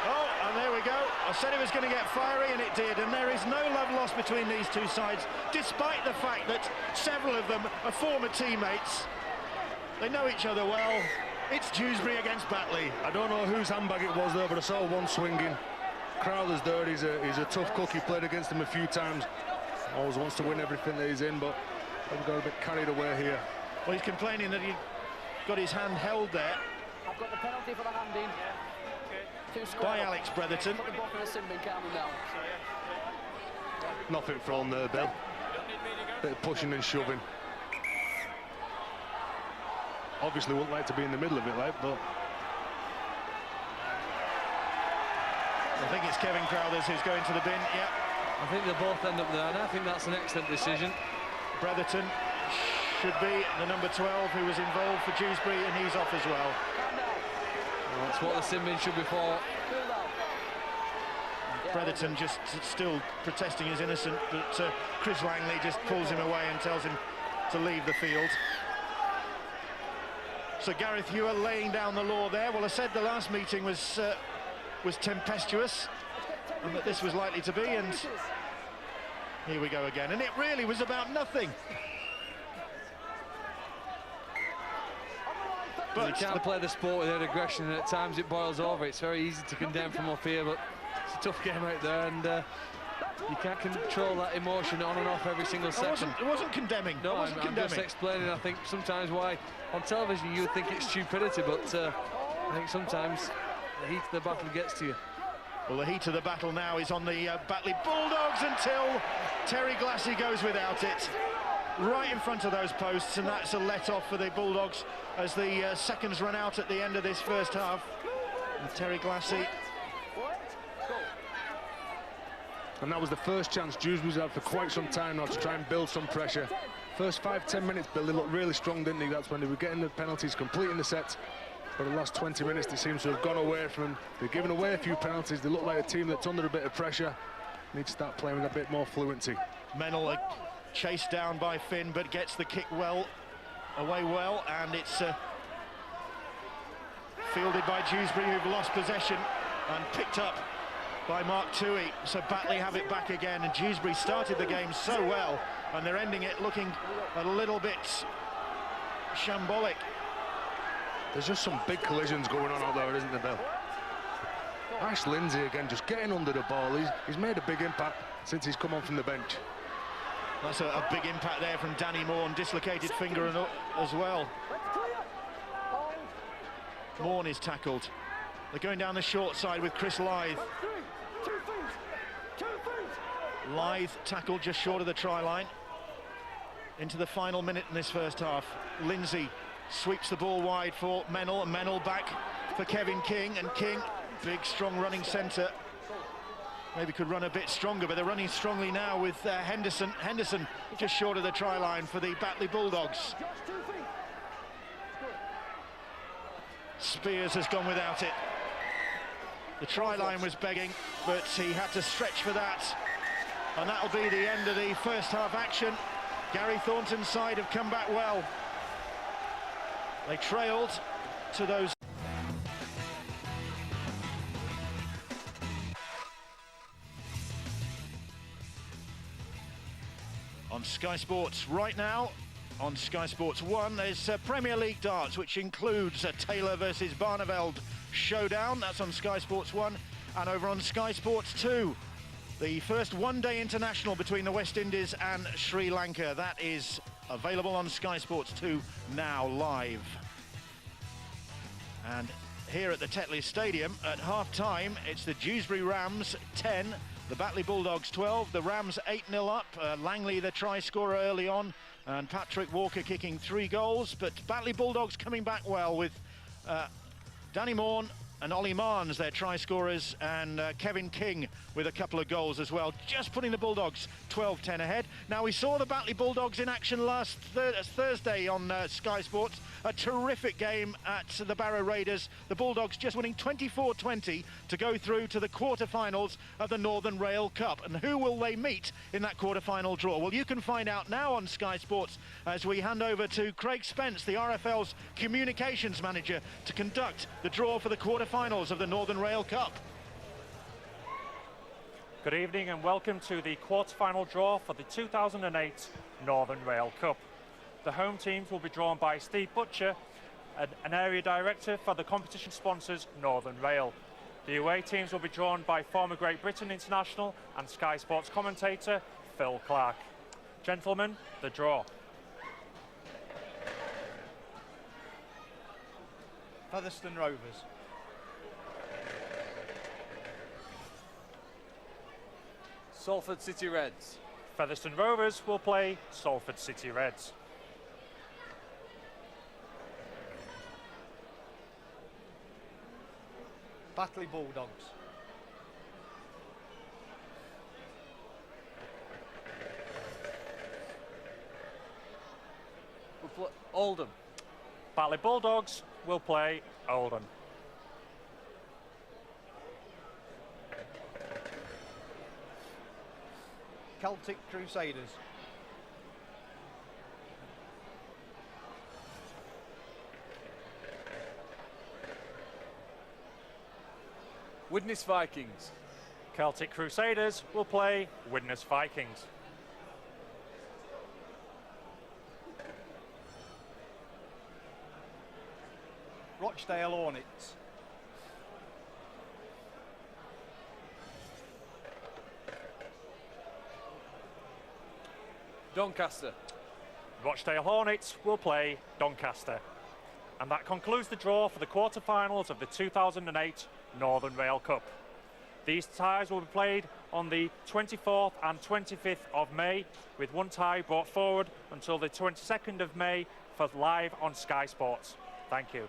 Oh, and there we go. I said it was going to get fiery, and it did. And there is no love lost between these two sides, despite the fact that several of them are former teammates. They know each other well. It's Dewsbury against Batley. I don't know whose handbag it was there, but I saw one swinging. Crowther's there. He's a tough cook. He played against him a few times. Always wants to win everything that he's in, but I've got a bit carried away here. Well, he's complaining that he got his hand held there. I've got the penalty for the hand in. By Alex Bretherton. Put the ball for the sin bin, calm him down. Nothing thrown there, Bill. Bit of pushing and shoving. Obviously wouldn't like to be in the middle of it, like, but I think it's Kevin Crowthers who's going to the bin. Yeah. I think they both end up there, and I think that's an excellent decision. Bretherton should be the number 12 who was involved for Dewsbury, and he's off as well. Well, that's what the sin bin should be for. Bretherton just still protesting his innocence, but Chris Langley just pulls him away and tells him to leave the field. So Gareth Hewer laying down the law there. Well, I said the last meeting was tempestuous, and that this was likely to be, and here we go again. And it really was about nothing. But you can't play the sport without aggression, and at times it boils over. It's very easy to condemn from up here, but it's a tough game out there, and you can't control that emotion on and off every single second. It wasn't condemning. No, I'm just explaining, I think, sometimes why on television you would think it's stupidity, but I think sometimes the heat of the battle gets to you. Well, the heat of the battle now is on the Batley Bulldogs until Terry Glassy goes without it. Right in front of those posts, and that's a let-off for the Bulldogs as the seconds run out at the end of this first half. And Terry Glassy. And that was the first chance Dewsbury's had for quite some time now to try and build some pressure. First 5-10 minutes, Bill, they looked really strong, didn't they? That's when they were getting the penalties, completing the sets. But the last 20 minutes, they seem to have gone away from them. They're giving away a few penalties. They look like a team that's under a bit of pressure. Need to start playing with a bit more fluency. Mennell chased down by Finn, but gets the kick well, away well, and it's fielded by Dewsbury, who've lost possession, and picked up by Mark Toohey. So Batley have it back again, and Dewsbury started the game so well, and they're ending it looking a little bit shambolic. There's just some big collisions going on out there, isn't there, Bill? Ash Lindsay again, just getting under the ball. He's made a big impact since he's come on from the bench. That's a big impact there from Danny Morn, dislocated finger and as well. Morn is tackled. They're going down the short side with Chris Lythe. Lythe tackled just short of the try line. Into the final minute in this first half. Lindsay sweeps the ball wide for Mennell, and Mennell back for Kevin King, and King, big strong running centre, maybe could run a bit stronger, but they're running strongly now with Henderson. Henderson just short of the try line for the Batley Bulldogs. Spears has gone without it. The try line was begging, but he had to stretch for that. And that'll be the end of the first half action. Gary Thornton's side have come back well. They trailed to those. On Sky Sports right now, on Sky Sports 1, there's Premier League darts, which includes a Taylor versus Barneveld showdown. That's on Sky Sports 1. And over on Sky Sports 2, the first one-day international between the West Indies and Sri Lanka. That is available on Sky Sports 2 now, live. And here at the Tetley Stadium, at half-time, it's the Dewsbury Rams 10, the Batley Bulldogs 12, the Rams 8-0 up. Langley, the try scorer early on, and Patrick Walker kicking 3 goals. But Batley Bulldogs coming back well with Danny Morn and Ollie Marnes, their try scorers, and Kevin King with a couple of goals as well, just putting the Bulldogs 12-10 ahead. Now, we saw the Batley Bulldogs in action last Thursday on Sky Sports. A terrific game at the Barrow Raiders. The Bulldogs just winning 24-20 to go through to the quarter-finals of the Northern Rail Cup. And who will they meet in that quarter-final draw? Well, you can find out now on Sky Sports as we hand over to Craig Spence, the RFL's communications manager, to conduct the draw for the quarter-finals of the Northern Rail Cup. Good evening and welcome to the quarter-final draw for the 2008 Northern Rail Cup. The home teams will be drawn by Steve Butcher, an area director for the competition sponsors Northern Rail. The away teams will be drawn by former Great Britain international and Sky Sports commentator Phil Clark. Gentlemen, the draw. Featherstone Rovers. Salford City Reds. Featherstone Rovers will play Salford City Reds. Batley Bulldogs. Oldham. Batley Bulldogs will play Oldham. Celtic Crusaders. Widnes Vikings. Celtic Crusaders will play Widnes Vikings. Rochdale Hornets. Doncaster. Rochdale Hornets will play Doncaster. And that concludes the draw for the quarter-finals of the 2008 Northern Rail Cup. These ties will be played on the 24th and 25th of May, with one tie brought forward until the 22nd of May for live on Sky Sports. Thank you.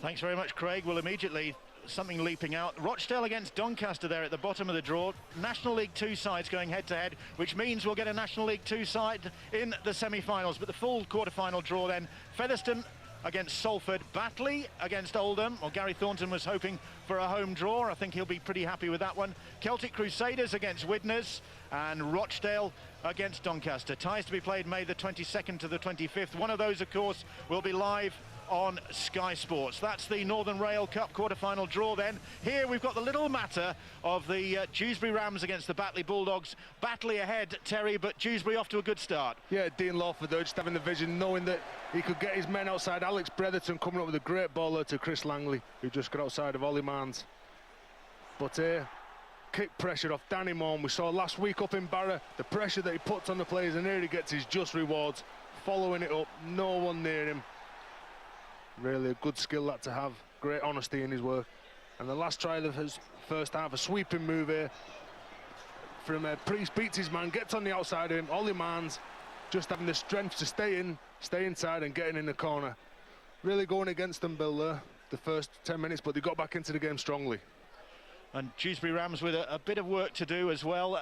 Thanks very much, Craig. Well, immediately something leaping out. Rochdale against Doncaster there at the bottom of the draw. National League 2 sides going head-to-head, which means we'll get a National League 2 side in the semi-finals. But the full quarter-final draw then, Featherstone against Salford, Batley against Oldham. Well, Gary Thornton was hoping for a home draw. I think he'll be pretty happy with that one. Celtic Crusaders against Widnes, and Rochdale against Doncaster. Ties to be played May the 22nd to the 25th. One of those, of course, will be live on Sky Sports. That's the Northern Rail Cup quarter-final draw then. Here we've got the little matter of the Dewsbury Rams against the Batley Bulldogs. Batley ahead, Terry, but Dewsbury off to a good start. Yeah, Dean Lawford though, just having the vision, knowing that he could get his men outside. Alex Bretherton coming up with a great ball there to Chris Langley, who just got outside of Ollie Marnes. But kick pressure off Danny Morn. We saw last week up in Barrow the pressure that he puts on the players, and here he gets his just rewards, following it up, no one near him. Really a good skill that to have, great honesty in his work. And the last try of his first half, a sweeping move here from Priest, beats his man, gets on the outside of him. Ollie Marnes just having the strength to stay inside and getting in the corner. Really going against them, Bill, there, the first 10 minutes, but they got back into the game strongly. And Dewsbury Rams with a bit of work to do as well.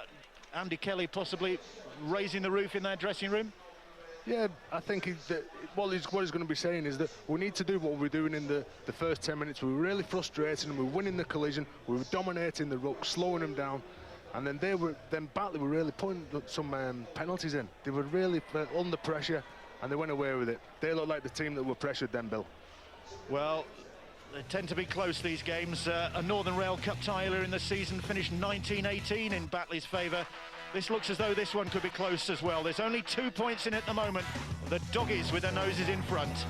Andy Kelly possibly raising the roof in their dressing room. Yeah, I think what he's going to be saying is that we need to do what we're doing in the first 10 minutes. We were really frustrating them, we were winning the collision, we were dominating the ruck, slowing them down. And then Batley were really putting some penalties in. They were really under pressure, and they went away with it. They looked like the team that were pressured then, Bill. Well, they tend to be close, these games. A Northern Rail Cup tie earlier in the season finished 19-18 in Batley's favour. This looks as though this one could be close as well. There's only 2 points in at the moment. The Doggies with their noses in front.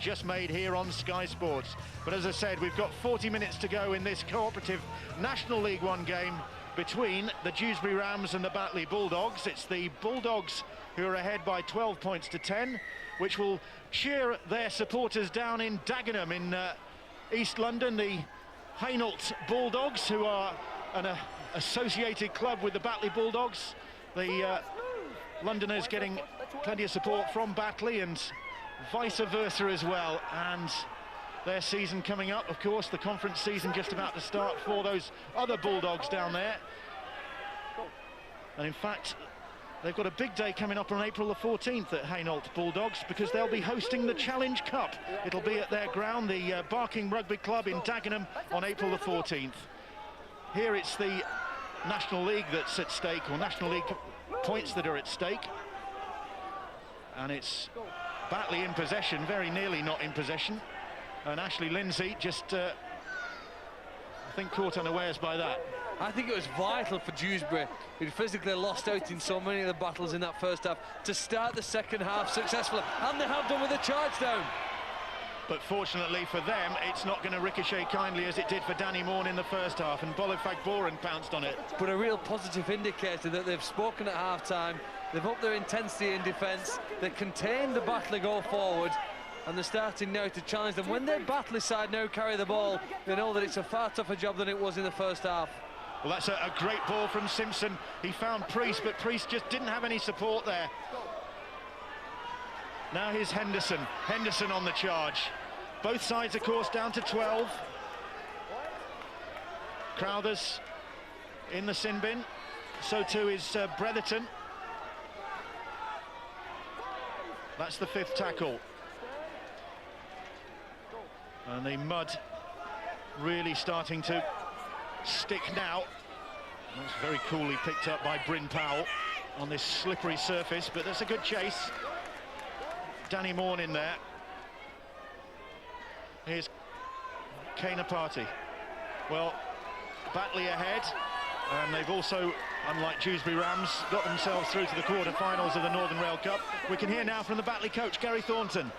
Just made here on Sky Sports. But as I said, we've got 40 minutes to go in this cooperative National League One game between the Dewsbury Rams and the Batley Bulldogs. It's the Bulldogs who are ahead by 12 points to 10, which will cheer their supporters down in Dagenham in East London. The Hainault Bulldogs, who are an associated club with the Batley Bulldogs. The Londoners getting plenty of support from Batley and vice versa as well, and their season coming up, of course, the conference season just about to start for those other Bulldogs down there. And in fact, they've got a big day coming up on April the 14th at Hainault Bulldogs, because they'll be hosting the Challenge Cup. It'll be at their ground, the Barking Rugby Club in Dagenham, on April the 14th. Here it's the National League that's at stake, or National League points that are at stake, and it's Batley in possession, very nearly not in possession, and Ashley Lindsay just, I think, caught unawares by that. I think it was vital for Dewsbury, who'd physically lost out in so many of the battles in that first half, to start the second half successfully, and they have done with a charge down. But fortunately for them, it's not going to ricochet kindly as it did for Danny Morn in the first half, and Bolifag Boren pounced on it. But a real positive indicator that they've spoken at half-time, they've upped their intensity in defence, they contained the Batley go forward, and they're starting now to challenge them. When their Batley side now carry the ball, they know that it's a far tougher job than it was in the first half. Well, that's a great ball from Simpson. He found Priest, but Priest just didn't have any support there. Now here's Henderson. Henderson on the charge. Both sides, of course, down to 12. Crowthers in the sin bin. So too is Bretherton. That's the 5th tackle. And the mud really starting to stick now. That's very coolly picked up by Bryn Powell on this slippery surface, but that's a good chase. Danny Morn in there. Here's Kainapati. Well, Batley ahead, and they've also, unlike Dewsbury Rams, got themselves through to the quarter-finals of the Northern Rail Cup. We can hear now from the Batley coach, Gary Thornton.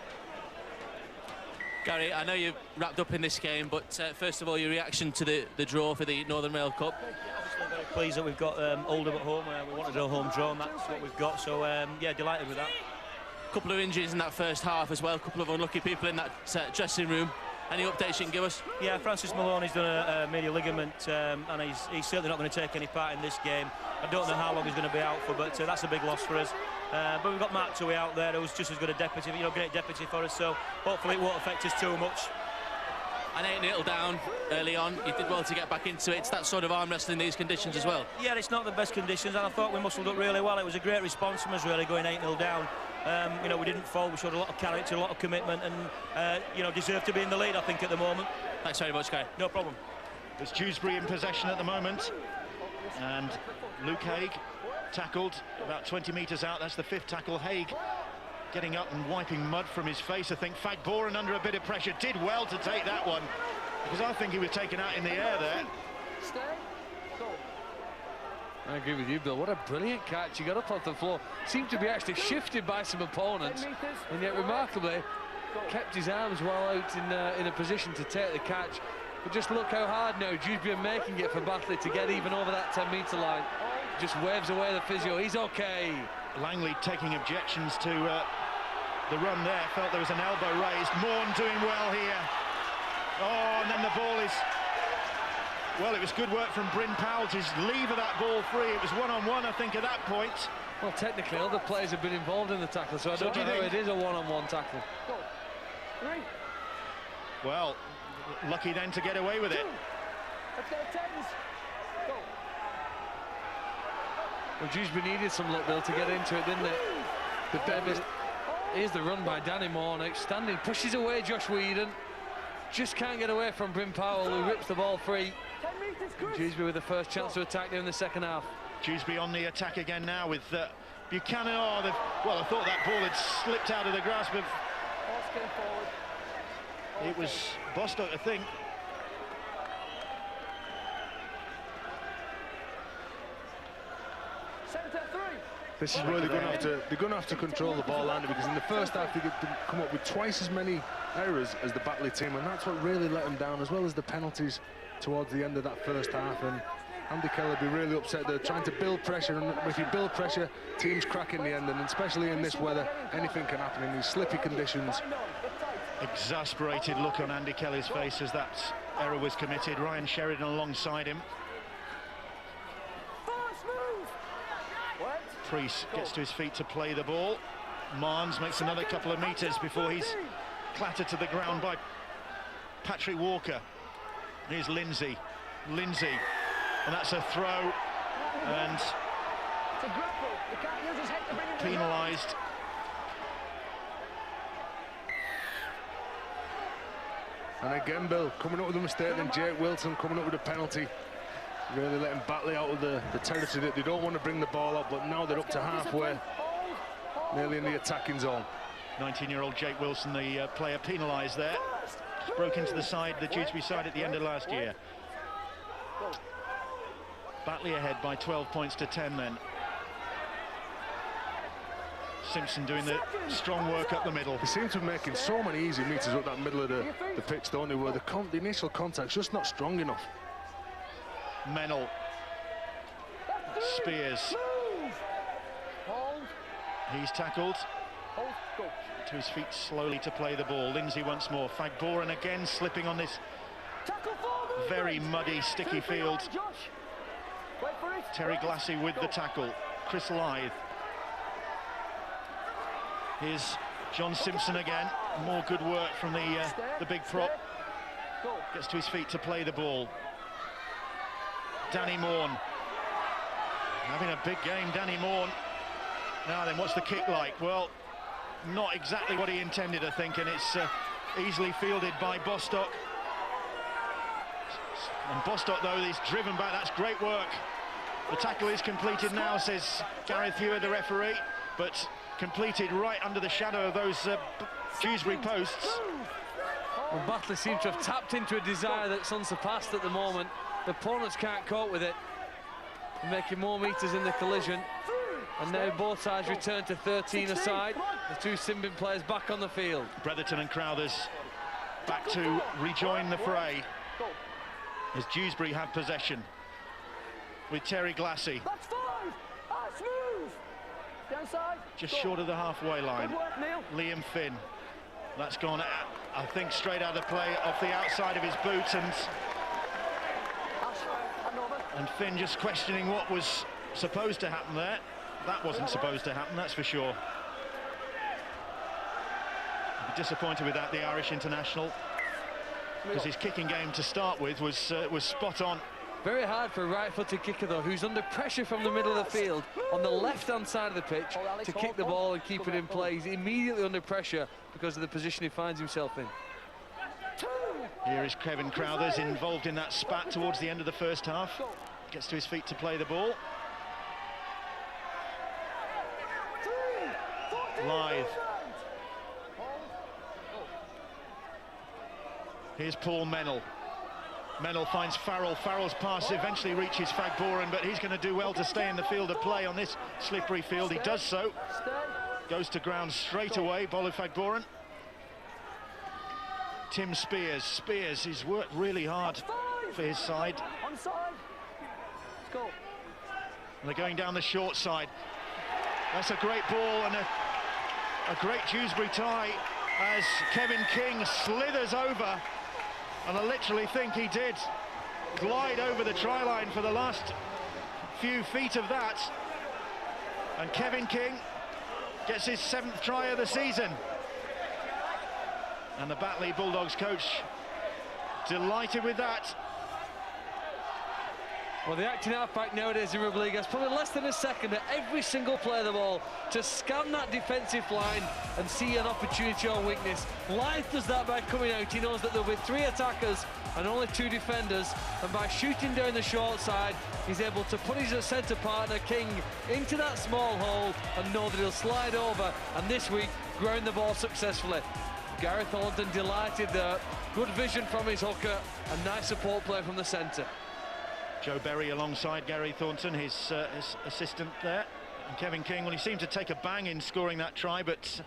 Gary, I know you're wrapped up in this game, but first of all, your reaction to the draw for the Northern Rail Cup? Obviously very pleased that we've got Oldham at home. We wanted a home draw, and that's what we've got, so yeah, delighted with that. Couple of injuries in that first half as well, a couple of unlucky people in that dressing room. Any updates you can give us? Yeah, Francis Maloney's done a medial ligament, and he's certainly not going to take any part in this game. I don't know how long he's going to be out for, but that's a big loss for us. But we've got Mark Tui out there, who's just as good a deputy, great deputy for us, so hopefully it won't affect us too much. And 8-0 down early on, you did well to get back into it. It's that sort of arm wrestling in these conditions as well. Yeah, it's not the best conditions, and I thought we muscled up really well. It was a great response from us, really, going 8-0 down. We didn't fall, we showed a lot of character, a lot of commitment, and deserve to be in the lead, I think, at the moment. Thanks very much, Guy. No problem. There's Dewsbury in possession at the moment, and Luke Haig tackled about 20 metres out. That's the 5th tackle. Haig getting up and wiping mud from his face. I think Fag Boren, under a bit of pressure, did well to take that one, because I think he was taken out in the air there. I agree with you, Bill. What a brilliant catch. He got up off the floor. Seemed to be actually shifted by some opponents, and yet remarkably kept his arms well out in a position to take the catch. But just look how hard now Dewsbury are making it for Batley to get even over that 10-metre line. Just waves away the physio. He's okay. Langley taking objections to the run there. Felt there was an elbow raised. Morn doing well here. Oh, and then the ball is... Well, it was good work from Bryn Powell to lever that ball free. It was one-on-one, I think, at that point. Well, technically, other players have been involved in the tackle, so I don't know how it is a one-on-one tackle. Well, lucky then to get away with it. Well, Dewsbury needed some luck, Bill, to get into it, didn't it? Here's the run by Danny Moore, standing, pushes away Josh Whedon. Just can't get away from Bryn Powell, who rips the ball free. Dewsbury with the first chance to attack during the second half. Dewsbury on the attack again now with Buchanan. Oh, well, I thought that ball had slipped out of the grasp of... It was Bostock, I think. This is where they're going to have to control the ball, Andy, because in the first half they come up with twice as many errors as the Batley team, and that's what really let them down, as well as the penalties towards the end of that first half. And Andy Kelly will be really upset. They're trying to build pressure, and if you build pressure, teams crack in the end, and especially in this weather, anything can happen in these slippy conditions. Exasperated look on Andy Kelly's face as that error was committed. Ryan Sheridan alongside him. Priest gets to his feet to play the ball. Marnes makes another couple of metres before he's clattered to the ground by Patrick Walker. Here's Lindsay, and that's a throw, and penalised. And again, Bill, coming up with a mistake, then Jake Wilson coming up with a penalty. Really letting Batley out of the territory that they don't want to bring the ball up, but now they're up to halfway, nearly in the attacking zone. 19-year-old Jake Wilson, the player penalised there. Broke into the side, the Dewsbury side at the end of last year. Batley ahead by 12 points to 10 then. Simpson doing the strong work up the middle. They seem to be making so many easy meters up that middle of the pitch, don't they, where the initial contact's just not strong enough. Mennell, Spears, he's tackled, to his feet slowly to play the ball. Lindsay once more, Fagboran again slipping on this very muddy, sticky field. Terry Glassy with the tackle, Chris Lythe. Here's John Simpson again, more good work from the big prop. Gets to his feet to play the ball. Danny Morn, having a big game, Danny Morn. Now then, what's the kick like? Well, not exactly what he intended, I think, and it's easily fielded by Bostock. And Bostock, though, is driven back. That's great work. The tackle is completed now, says Gareth Hewer, the referee, but completed right under the shadow of those Dewsbury posts. Well, Batley seems to have tapped into a desire that's unsurpassed at the moment. The opponents can't cope with it. They're making more meters in the collision. And now both sides return to 13 aside. The two Simbin players back on the field. Bretherton and Crowthers back to rejoin the fray as Dewsbury have possession with Terry Glassy. Just short of the halfway line. Liam Finn. That's gone, I think, straight out of play off the outside of his boot, and Finn just questioning what was supposed to happen there. That wasn't supposed to happen, that's for sure. I'd be disappointed with that, the Irish international, because his kicking game to start with was spot on. Very hard for a right-footed kicker, though, who's under pressure from the middle of the field on the left-hand side of the pitch to kick the ball and keep it in play. He's immediately under pressure because of the position he finds himself in. Here is Kevin Crowthers involved in that spat towards the end of the first half. Gets to his feet to play the ball. Lythe. Here's Paul Mennell. Mennell finds Farrell. Farrell's pass eventually reaches Fagboran, but he's going to do well to stay in the field of play on this slippery field. He does so. Goes to ground straight away, Bolo Fagboran. Tim Spears. Spears, he's worked really hard for his side. And they're going down the short side. That's a great ball and a great Dewsbury tie as Kevin King slithers over, and I literally think he did glide over the try line for the last few feet of that. And Kevin King gets his 7th try of the season. And the Batley Bulldogs coach delighted with that. Well, the acting half-back nowadays in rugby league has probably less than a second at every single play of the ball to scan that defensive line and see an opportunity or weakness. Lyth does that by coming out. He knows that there'll be 3 attackers and only 2 defenders, and by shooting down the short side, he's able to put his centre partner, King, into that small hole and know that he'll slide over, and this week, ground the ball successfully. Gareth Thornton delighted there. Good vision from his hooker, and nice support play from the centre. Joe Berry alongside Gary Thornton, his assistant there. And Kevin King, well, he seemed to take a bang in scoring that try, but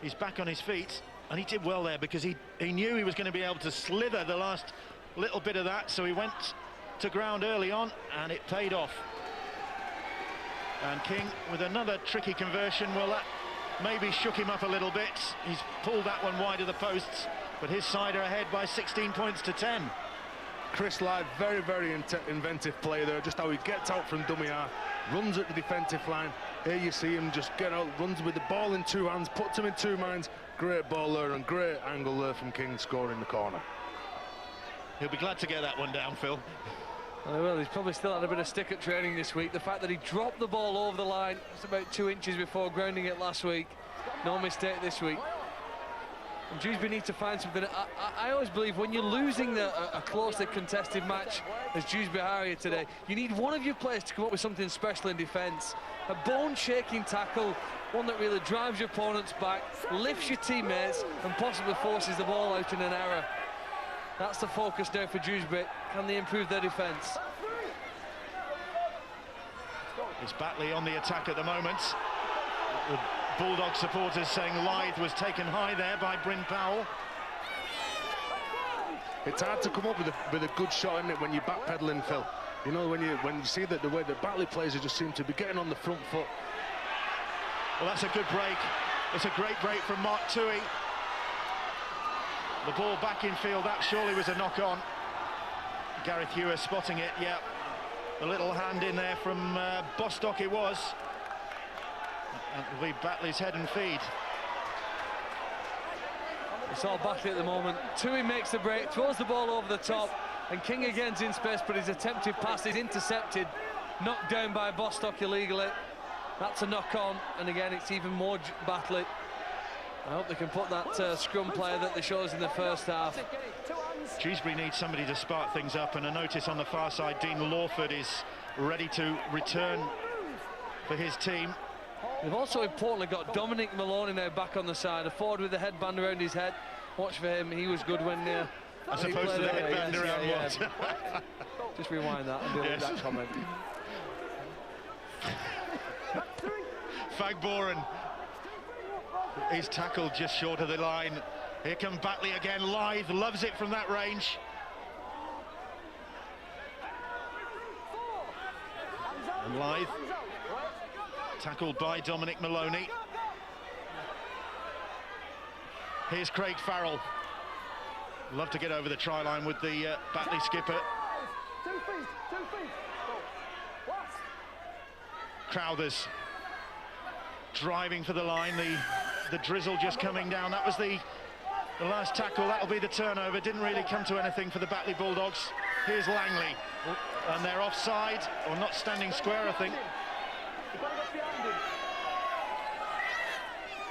he's back on his feet. And he did well there because he knew he was going to be able to slither the last little bit of that, so he went to ground early on, and it paid off. And King with another tricky conversion. Well, that maybe shook him up a little bit. He's pulled that one wide of the posts, but his side are ahead by 16 points to 10. Chris Lyth, very, very inventive player there, just how he gets out from dummy half, runs at the defensive line. Here you see him just get out, runs with the ball in 2 hands, puts him in 2 minds. Great ball there and great angle there from King, scoring the corner. He'll be glad to get that one down, Phil. Well, he's probably still had a bit of stick at training this week. The fact that he dropped the ball over the line, it's about 2 inches before grounding it last week. No mistake this week. And Dewsbury need to find something. I always believe when you're losing a closely contested match, as Dewsbury are here today, you need one of your players to come up with something special in defence. A bone-shaking tackle, one that really drives your opponents back, lifts your teammates, and possibly forces the ball out in an error. That's the focus now for Dewsbury. Can they improve their defence? It's Batley on the attack at the moment. The Bulldog supporters saying Lyth was taken high there by Bryn Powell. It's hard to come up with a good shot, isn't it, when you're backpedaling, Phil? You know, when you see that the way that Batley plays, they just seem to be getting on the front foot. Well, that's a good break. It's a great break from Mark Toohey. The ball back in field, that surely was a knock-on. Gareth Hewer spotting it, yeah. A little hand in there from Bostock it was. And it'll be Batley's head and feet. It's all Batley at the moment. Toohey makes the break, throws the ball over the top, and King again's in space, but his attempted pass is intercepted, knocked down by Bostock illegally. That's a knock-on, and again, it's even more Batley. I hope they can put that scrum player that they showed us in the first half. Dewsbury needs somebody to spark things up, and a notice on the far side, Dean Lawford is ready to return for his team. They've also importantly got Dominic Maloney now back on the side, a forward with the headband around his head. Watch for him, he was good when as opposed to the headband around what? Just rewind that and delete that comment. Fagboren is tackled just short of the line. Here comes Batley again. Lyth loves it from that range. And Lyth tackled by Dominic Maloney. Here's Craig Farrell. Love to get over the try line with the Batley skipper. 2 feet, 2 feet. Go. Crowthers driving for the line. The drizzle just coming down. That was the last tackle. That'll be the turnover. Didn't really come to anything for the Batley Bulldogs. Here's Langley, and they're offside, or not standing square, I think.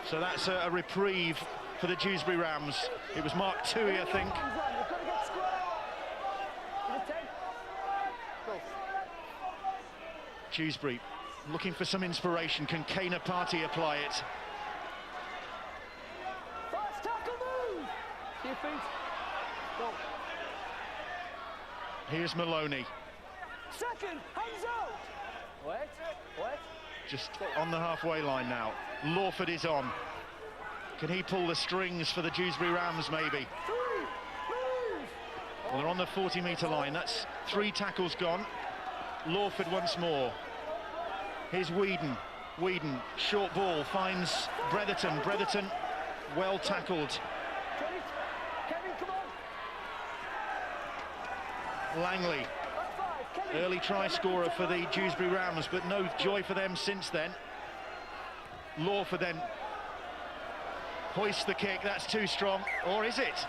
So that's a reprieve for the Dewsbury Rams. It was Mark Toohey, I think. Dewsbury looking for some inspiration. Can Kana Party apply it? First tackle move. 2 feet. Go. Here's Maloney. Second, hands out. Wait. Just on the halfway line now. Lawford is on. Can he pull the strings for the Dewsbury Rams, maybe? Well, they're on the 40-metre line. That's 3 tackles gone. Lawford once more. Here's Whedon. Whedon, short ball, finds Bretherton. Bretherton, well tackled. Kevin, come on. Langley, early try scorer for the Dewsbury Rams, but no joy for them since then. Lawford then hoists the kick. That's too strong, or is it?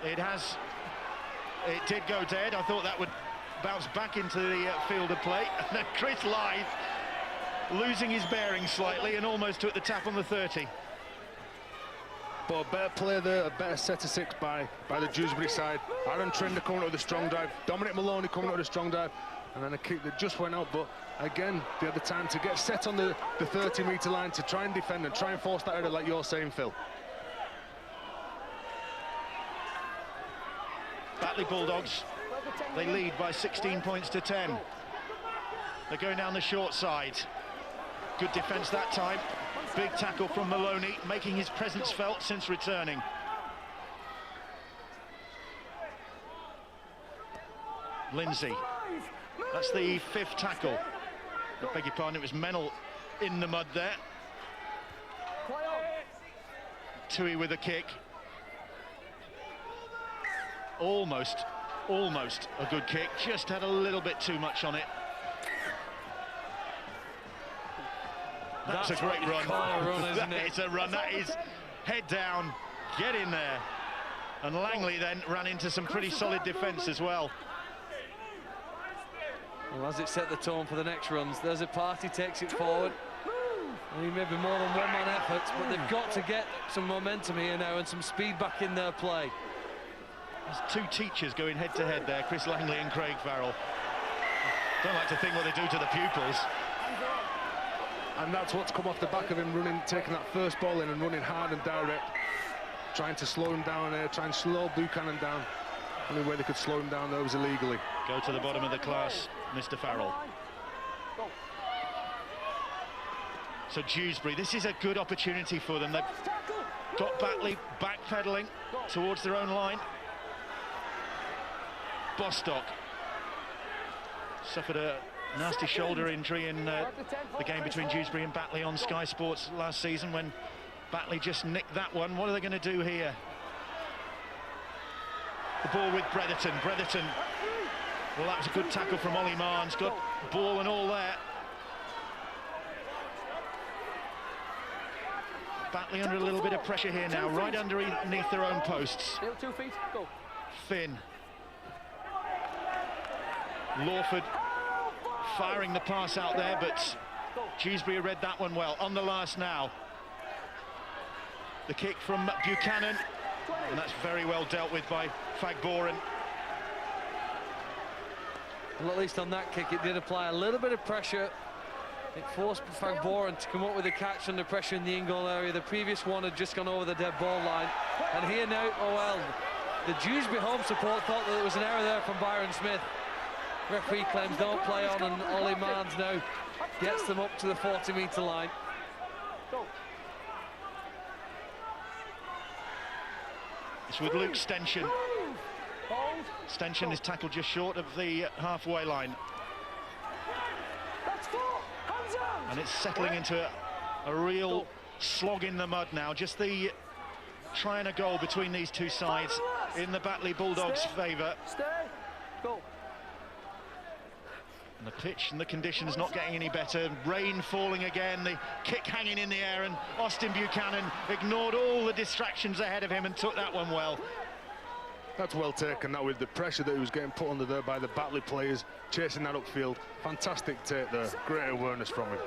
It did go dead. I thought that would bounced back into the field of play, and then Chris Lythe losing his bearings slightly and almost took the tap on the 30. But a better play there, a better set of six by the Dewsbury side. Aaron Trinder coming up with a strong drive, Dominic Maloney coming up with a strong drive, and then a kick that just went out. But again, they had the time to get set on the 30-metre line to try and defend and try and force that error, like you're saying, Phil. Batley Bulldogs, they lead by 16 points to 10. They're going down the short side. Good defence that time. Big tackle from Maloney, making his presence felt since returning. Lindsay, that's the 5th tackle. I beg your pardon, it was Mennell in the mud there. Tui with a kick. Almost a good kick, just had a little bit too much on it. That's a great run. It's a run, that is head down, get in there. And Langley then ran into some pretty solid defence as well. Well, as it set the tone for the next runs, there's a party takes it forward. I mean, maybe more than one-man efforts, but they've got to get some momentum here now and some speed back in their play. There's two teachers going head-to-head there, Chris Langley and Craig Farrell. Don't like to think what they do to the pupils. And that's what's come off the back of him running, taking that first ball in and running hard and direct, trying to slow him down there, trying to slow Buchanan down. The only way they could slow him down there was illegally. Go to the bottom of the class, Mr. Farrell. So Dewsbury, this is a good opportunity for them. They've got Batley backpedaling towards their own line. Bostock suffered a nasty shoulder injury in the game between Dewsbury and Batley on Sky Sports last season, when Batley just nicked that one. What are they going to do here? The ball with Bretherton. Well, that was a good tackle from Ollie Marnes. Got ball and all there. Batley under a little bit of pressure here now, right underneath their own posts. 2 feet, go. Finn. Lawford firing the pass out there, but Dewsbury read that one well. On the last now. The kick from Buchanan, and that's very well dealt with by Fagboren. Well, at least on that kick, it did apply a little bit of pressure. It forced Fagboren to come up with a catch under pressure in the in-goal area. The previous one had just gone over the dead ball line. And here now, oh well, the Dewsbury home support thought that there was an error there from Byron Smith. Referee claims don't play on, and Ollie Marnes now gets them up to the 40-metre line. It's with Luke Stenchen. Stenchen is tackled just short of the halfway line. And it's settling into a real slog in the mud now. Just the try and a goal between these two sides in the Batley Bulldogs' favour. And the pitch and the conditions not getting any better. Rain falling again, the kick hanging in the air, and Austin Buchanan ignored all the distractions ahead of him and took that one well. That's well taken, that with the pressure that he was getting put under there by the Batley players, chasing that upfield. Fantastic take there, great awareness from him.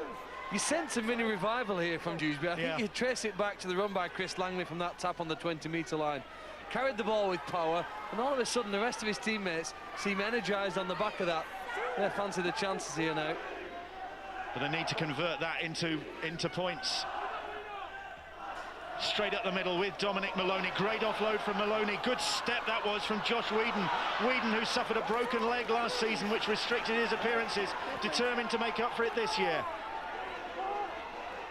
You sense a mini revival here from Dewsbury. I think you trace it back to the run by Chris Langley from that tap on the 20-metre line. Carried the ball with power, and all of a sudden the rest of his teammates seem energised on the back of that. They fancy the chances here now. But they need to convert that into points. Straight up the middle with Dominic Maloney. Great offload from Maloney. Good step that was from Josh Whedon. Whedon, who suffered a broken leg last season, which restricted his appearances, determined to make up for it this year.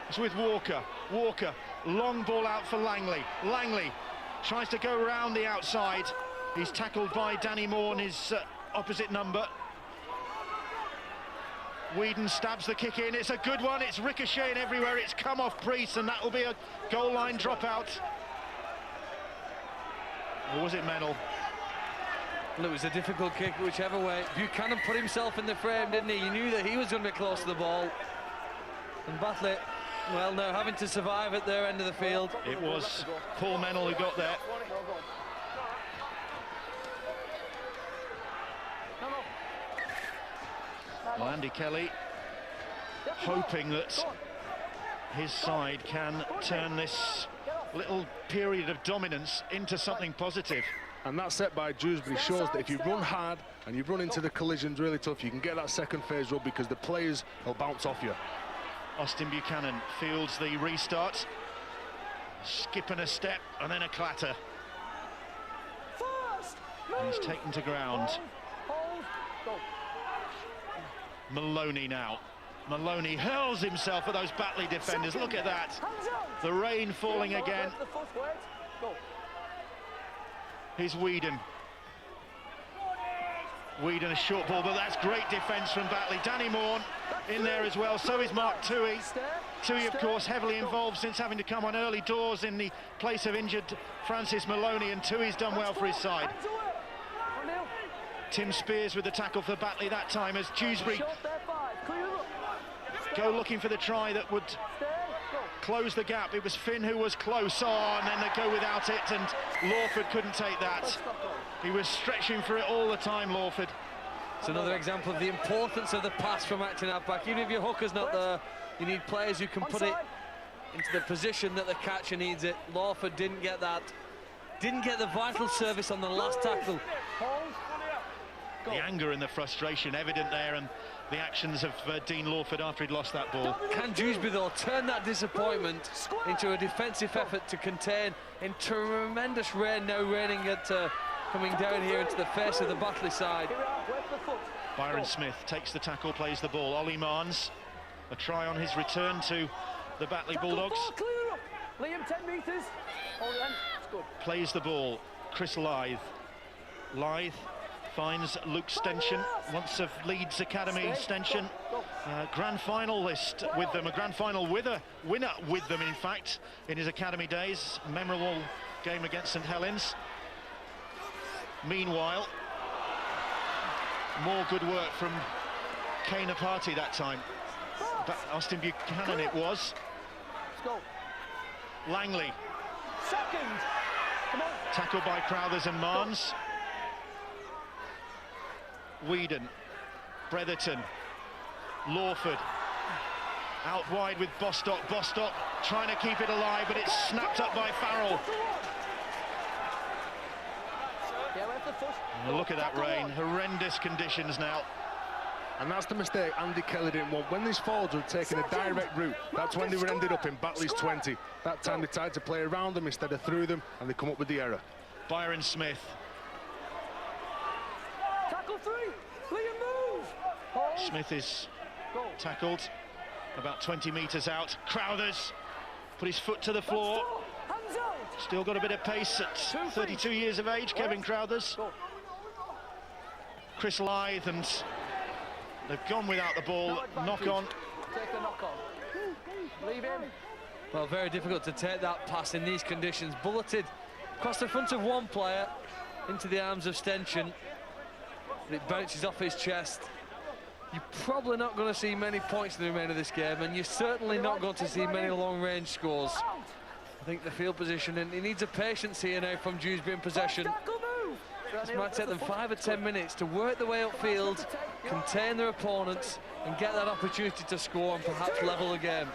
It's with Walker. Walker, long ball out for Langley. Langley tries to go round the outside. He's tackled by Danny Moore in his opposite number. Whedon stabs the kick in. It's a good one. It's ricocheting everywhere. It's come off Priest, and that will be a goal line dropout. Or was it Mennell? Well, it was a difficult kick whichever way. Buchanan put himself in the frame, didn't he? He knew that he was going to be close to the ball. And Batley, well, now having to survive at their end of the field. It was Paul Mennell who got there. Well, Andy Kelly hoping that his side can turn this little period of dominance into something positive. And that set by Dewsbury shows that if you run hard and you run into the collisions really tough, you can get that second phase rub because the players will bounce off you. Austin Buchanan fields the restart, skipping a step and then a clatter. And he's taken to ground. Maloney now. Maloney hurls himself at those Batley defenders. Look at that. The rain falling again. Here's Whedon. Whedon, a short ball, but that's great defence from Batley. Danny Morn in there as well. So is Mark Toohey. Toohey, of course, heavily involved since having to come on early doors in the place of injured Francis Maloney, and Toohey's done well for his side. Tim Spears with the tackle for Batley that time as Dewsbury go looking for the try that would close the gap. It was Finn who was close on, and then they go without it, and Lawford couldn't take that. He was stretching for it all the time, Lawford. It's another example of the importance of the pass from acting half-back. Even if your hooker's not there, you need players who can put it into the position that the catcher needs it. Lawford didn't get that. Didn't get the vital service on the last tackle. The anger and the frustration evident there, and the actions of Dean Lawford after he'd lost that ball. Can Dewsbury, though, turn that disappointment into a defensive effort to contain in tremendous rain, now raining at coming down here into the face of the Batley side. Byron Smith takes the tackle, plays the ball. Ollie Marnes, a try on his return to the Batley Bulldogs. Liam, 10 metres. Plays the ball. Chris Lythe. Lythe finds Luke Stenchen, once of Leeds Academy Stenchen. Grand finalist with them, a grand final winner with them, in fact, in his academy days. Memorable game against St Helens. Meanwhile, more good work from Kane Party that time. But Austin Buchanan it was. Langley. Tackled by Crowthers and Marnes. Whedon, Bretherton, Lawford, out wide with Bostock. Bostock trying to keep it alive, but it's snapped up by Farrell. And look at that rain, horrendous conditions now. And that's the mistake Andy Kelly didn't want. When these forwards were taking a direct route, that's when they were ended up in Batley's 20. That time they tried to play around them instead of through them, and they come up with the error. Byron Smith. Smith is tackled about 20 metres out. Crowthers put his foot to the floor. Still got a bit of pace at 32 years of age, Kevin Crowthers. Chris Lythe, and they've gone without the ball. Knock on. Take the knock on. Leave him. Well, very difficult to take that pass in these conditions. Bulleted across the front of one player into the arms of Stenchen. It bounces off his chest. You're probably not going to see many points in the remainder of this game, and you're certainly not going to see many long-range scores. I think the field position, and he needs a patience here now from Dewsbury in possession. This might take them 5 or 10 minutes to work their way upfield, contain their opponents, and get that opportunity to score and perhaps level the game.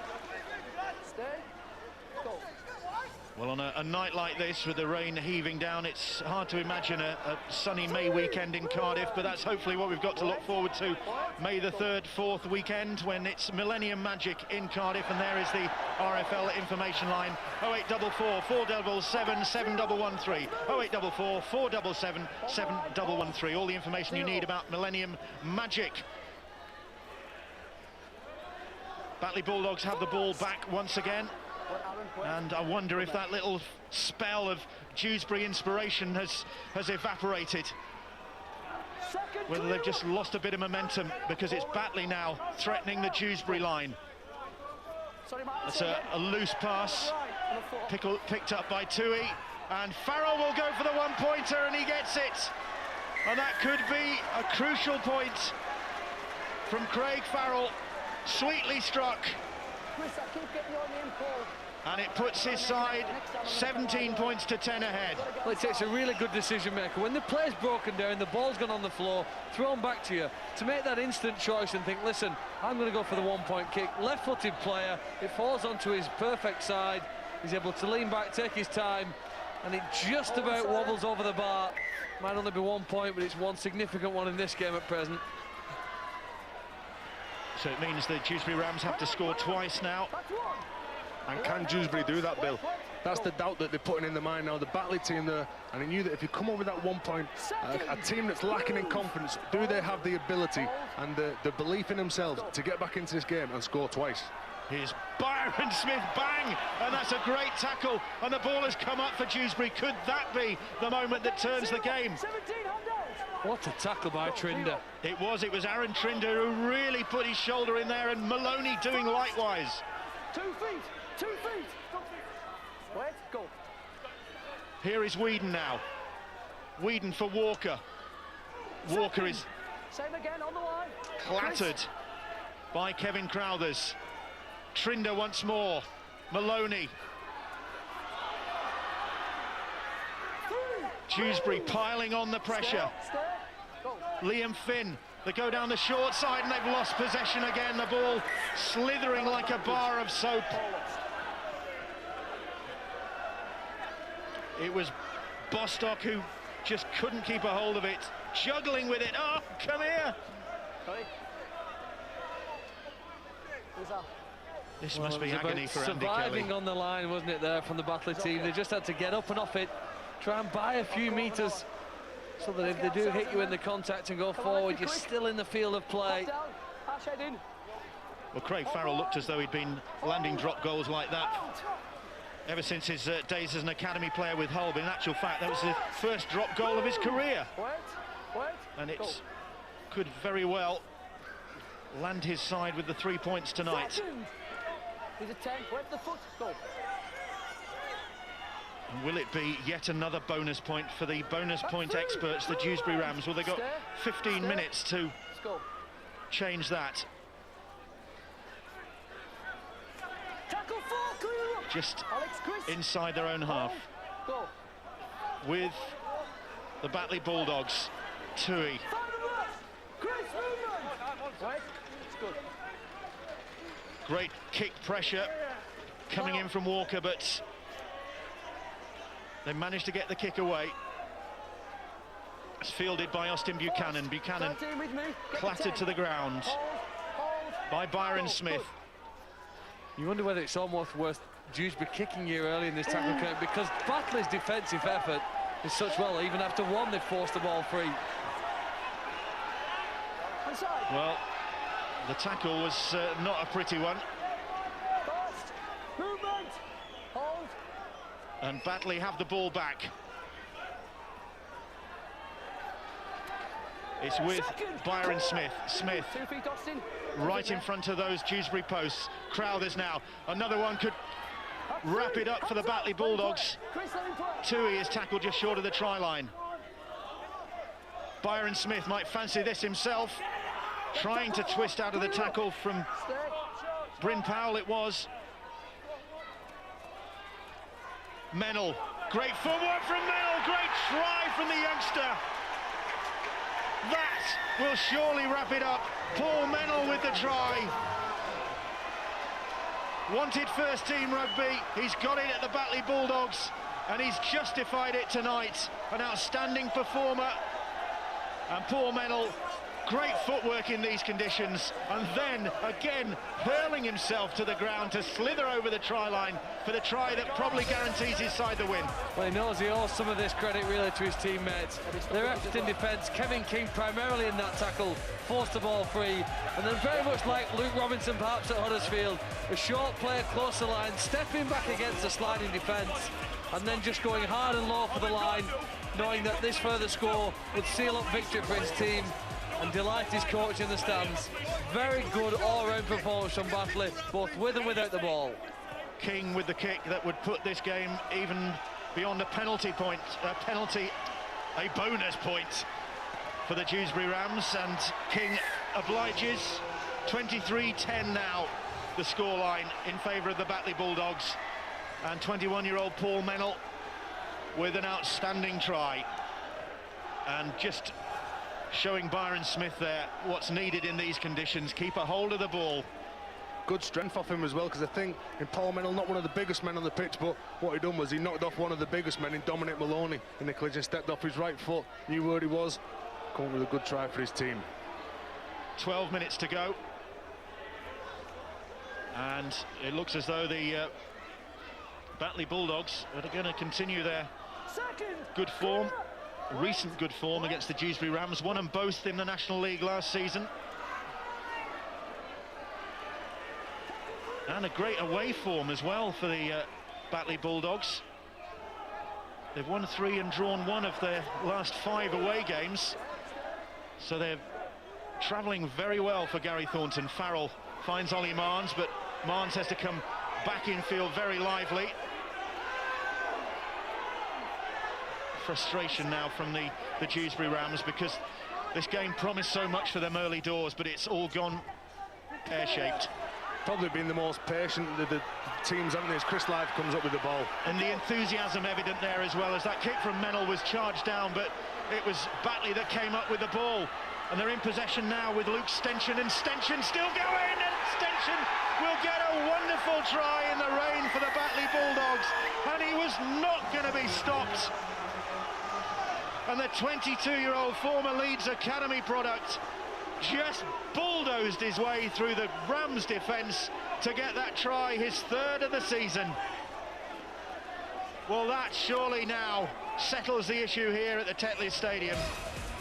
Well, on a night like this, with the rain heaving down, it's hard to imagine a sunny May weekend in Cardiff, but that's hopefully what we've got to look forward to. May the 3rd, 4th weekend, when it's Millennium Magic in Cardiff, and there is the RFL information line, 0844 477 7113, 0844 477 7113. All the information you need about Millennium Magic. Batley Bulldogs have the ball back once again. And I wonder if that little spell of Dewsbury inspiration has evaporated. Whether they've just lost a bit of momentum, because it's Batley now threatening the Dewsbury line. It's a loose pass, picked up by Toohey, and Farrell will go for the one-pointer, and he gets it. And that could be a crucial point from Craig Farrell. Sweetly struck. Chris, I keep getting your name called. And it puts his side 17 points to 10 ahead. Well, it takes a really good decision maker. When the play's broken down, the ball's gone on the floor, thrown back to you, to make that instant choice and think, listen, I'm going to go for the one-point kick. Left-footed player, it falls onto his perfect side. He's able to lean back, take his time, and it just about wobbles over the bar. Might only be 1 point, but it's one significant one in this game at present. So it means the Dewsbury Rams have to score twice now. And can Dewsbury do that, Bill? That's the doubt that they're putting in the mind now. The Batley team there, and he knew that if you come over that 1 point, a team that's lacking in confidence, do they have the ability and the belief in themselves to get back into this game and score twice? Here's Byron Smith, bang! And that's a great tackle, and the ball has come up for Dewsbury. Could that be the moment that turns the game? What a tackle by Trinder. It was Aaron Trinder who really put his shoulder in there, and Maloney doing likewise. 2 feet, 2 feet. Wait, go. Here is Whedon now. Whedon for Walker. Walker is Same again on the line. clattered by Kevin Crowthers. Trinder once more. Maloney. Dewsbury piling on the pressure. Stay. Go. Liam Finn, they go down the short side and they've lost possession again. The ball slithering like a bar of soap. It was Bostock who just couldn't keep a hold of it, juggling with it. Oh, come here. This must be agony for Andy Kelly. Surviving on the line, wasn't it, there from the Batley team? They just had to get up and off it, try and buy a few metres, so that if they do hit you in the contact and go forward, you're still in the field of play. Well, Craig Farrell looked as though he'd been landing drop goals like that ever since his days as an academy player with Hull. But in actual fact, that was the first drop goal of his career. And it could very well land his side with the 3 points tonight. He's a 10, where's the foot? Go. And will it be yet another bonus point for the bonus point experts, the Dewsbury Rams? Well, they've got 15 minutes to change that. Tackle 4, clear up. Just Alex, Chris. inside their own half. Go. With the Batley Bulldogs. Tui. Chris, movement. Right, it's good. Great kick pressure coming in from Walker, but they managed to get the kick away. It's fielded by Austin Buchanan. Buchanan clattered to the ground by Byron Smith. You wonder whether it's almost worth Dewsbury kicking you early in this tackle count, because Batley's defensive effort is such well. Even after one, they've forced the ball free. Well, the tackle was not a pretty one. Movement. Hold. And Batley have the ball back. It's with Byron Smith. Smith 2 feet, Austin. right in front of those Dewsbury posts. Crowthers now. Another one could wrap it up for the Batley Bulldogs. Tui is tackled just short of the try line. Byron Smith might fancy this himself. Trying to twist out of the tackle from Bryn Powell, it was. Mennell, great footwork from Mennell, great try from the youngster. That will surely wrap it up. Paul Mennell with the try. Wanted first team rugby, he's got it at the Batley Bulldogs, and he's justified it tonight. An outstanding performer. And Paul Mennell, great footwork in these conditions, and then again hurling himself to the ground to slither over the try line for the try that probably guarantees his side the win. Well, he knows he owes some of this credit really to his teammates. Their effort in defence, Kevin King primarily in that tackle, forced the ball free, and then very much like Luke Robinson perhaps at Huddersfield, a short player close to the line, stepping back against the sliding defence, and then just going hard and low for the line, knowing that this further score would seal up victory for his team and delight his coach in the stands. Very good all-round performance from Batley, both with and without the ball. King with the kick that would put this game even beyond a penalty point, a bonus point for the Dewsbury Rams, and King obliges. 23-10 now, the scoreline in favour of the Batley Bulldogs. And 21-year-old Paul Mennell with an outstanding try. And just showing Byron Smith there what's needed in these conditions. Keep a hold of the ball. Good strength off him as well, because I think in Paul Mennell, not one of the biggest men on the pitch, but what he done was he knocked off one of the biggest men in Dominic Maloney in the collision, stepped off his right foot, knew where he was, come up with a good try for his team. 12 minutes to go. And it looks as though the Batley Bulldogs are going to continue their good form, recent good form against the Dewsbury Rams. Won them both in the National League last season. And a great away form as well for the Batley Bulldogs. They've won 3 and drawn 1 of their last 5 away games. So they're travelling very well for Gary Thornton. Farrell finds Ollie Marnes, but Marnes has to come back infield very lively. Frustration now from the Dewsbury Rams, because this game promised so much for them early doors, but it's all gone pear-shaped. Probably been the most patient the teams, haven't they, as Chris Live comes up with the ball. And the enthusiasm evident there as well, as that kick from Mennell was charged down, but it was Batley that came up with the ball. And they're in possession now with Luke Stenchen, and Stenchen still going, and Stenchen will get a wonderful try in the rain for the Batley Bulldogs, and he was not going to be stopped. And the 22-year-old former Leeds Academy product just bulldozed his way through the Rams defence to get that try, his 3rd of the season. Well, that surely now settles the issue here at the Tetley Stadium.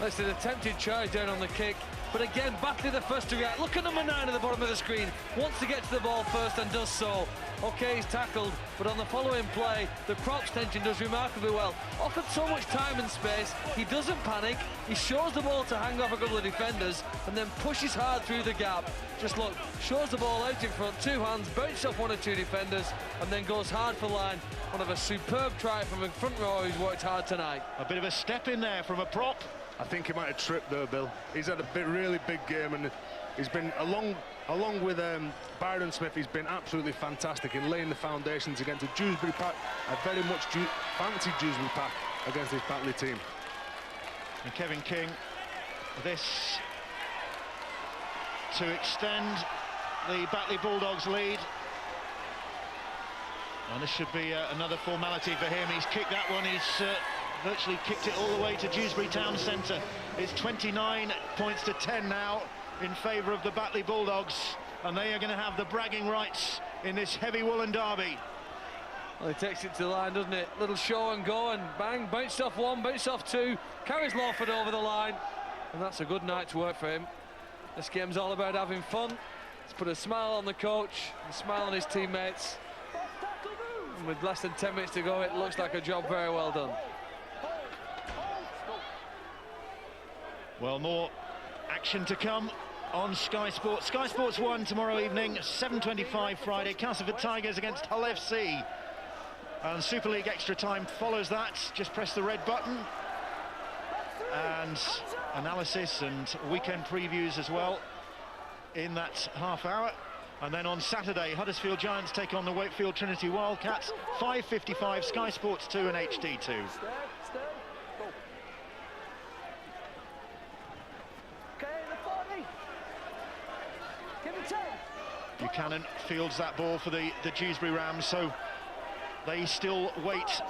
That's an attempted charge down on the kick, but again, Batley the first to react. Look at number 9 at the bottom of the screen, wants to get to the ball first and does so. Okay, he's tackled, but on the following play, the prop Stenchen does remarkably well. Offered so much time and space, he doesn't panic, he shows the ball to hang off a couple of defenders, and then pushes hard through the gap. Just look, shows the ball out in front, 2 hands, bounced off 1 or 2 defenders, and then goes hard for line. One of a superb try from the front row who's worked hard tonight. A bit of a step in there from a prop. I think he might have tripped there, Bill. He's had a really big game, and he's been, along with Byron Smith, he's been absolutely fantastic in laying the foundations against a Dewsbury pack, a very much fancy Dewsbury pack against this Batley team. And Kevin King, this to extend the Batley Bulldogs lead. And this should be another formality for him. He's kicked that one, he's virtually kicked it all the way to Dewsbury Town Centre. It's 29 points to 10 now in favour of the Batley Bulldogs, and they are going to have the bragging rights in this heavy woolen derby. Well, he takes it to the line, doesn't it? Little show and go, and bang, bounced off 1, bounced off 2, carries Lawford over the line, and that's a good night to work for him. This game's all about having fun. He's put a smile on the coach, a smile on his teammates, and with less than 10 minutes to go, it looks like a job very well done. Well, more action to come on Sky Sports. Sky Sports 1 tomorrow evening, 7:25 Friday. Castleford Tigers against Hull FC. And Super League Extra Time follows that. Just press the red button. And analysis and weekend previews as well in that half hour. And then on Saturday, Huddersfield Giants take on the Wakefield Trinity Wildcats. 5:55, Sky Sports 2 and HD2. Buchanan fields that ball for the Dewsbury Rams, so they still wait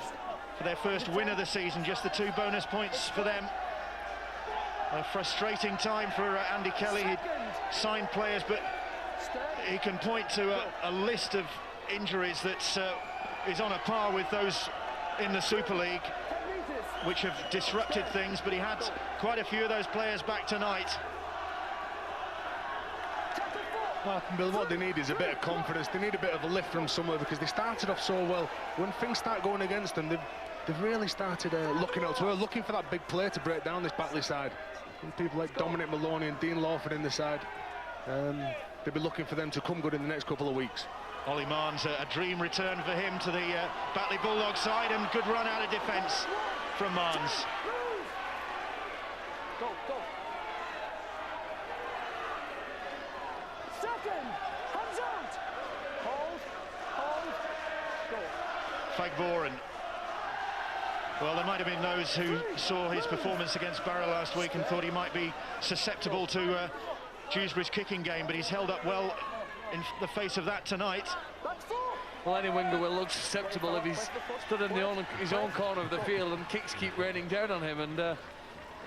for their first win of the season, just the 2 bonus points for them. A frustrating time for Andy Kelly. He'd signed players, but he can point to a list of injuries that is on a par with those in the Super League, which have disrupted things, but he had quite a few of those players back tonight. Well, Bill, what they need is a bit of confidence. They need a bit of a lift from somewhere, because they started off so well. When things start going against them, they've really started looking elsewhere, looking for that big play to break down this Batley side. And people like Dominic Maloney and Dean Lawford in the side, they'll be looking for them to come good in the next couple of weeks. Ollie Marnes, a dream return for him to the Batley Bulldog side, and good run out of defence from Marnes. Go, go. Second, hands out. Hold, go. Fagboren. Well, there might have been those who saw his performance against Barrow last week and thought he might be susceptible to Dewsbury's kicking game, but he's held up well in the face of that tonight. Well, any winger will look susceptible if he's stood in his own corner of the field and kicks keep raining down on him, and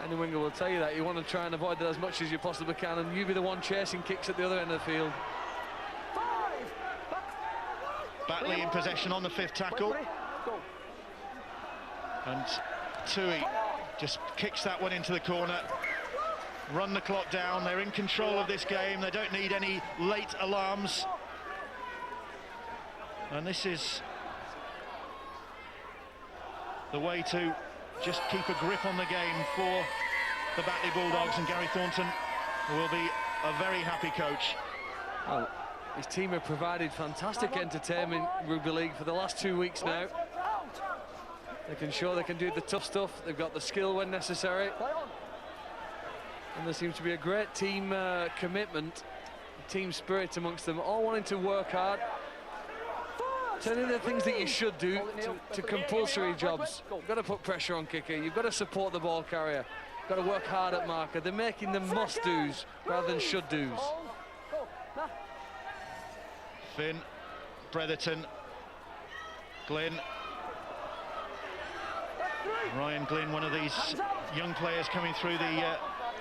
any winger will tell you that. You want to try and avoid that as much as you possibly can, and you be the one chasing kicks at the other end of the field. Batley in possession on the 5th tackle. And Tui just kicks that one into the corner. Run the clock down. They're in control of this game. They don't need any late alarms. And this is the way to just keep a grip on the game for the Batley Bulldogs, and Gary Thornton will be a very happy coach. Well, his team have provided fantastic entertainment in rugby league for the last 2 weeks now. They can show they can do the tough stuff. They've got the skill when necessary. And there seems to be a great team commitment, team spirit amongst them, all wanting to work hard. Turning the things that you should do to compulsory jobs. You've got to put pressure on kicker. You've got to support the ball carrier. You've got to work hard at marker. They're making them must-dos rather than should-dos. Finn, Bretherton, Glynn. Ryan Glynn, one of these young players coming through the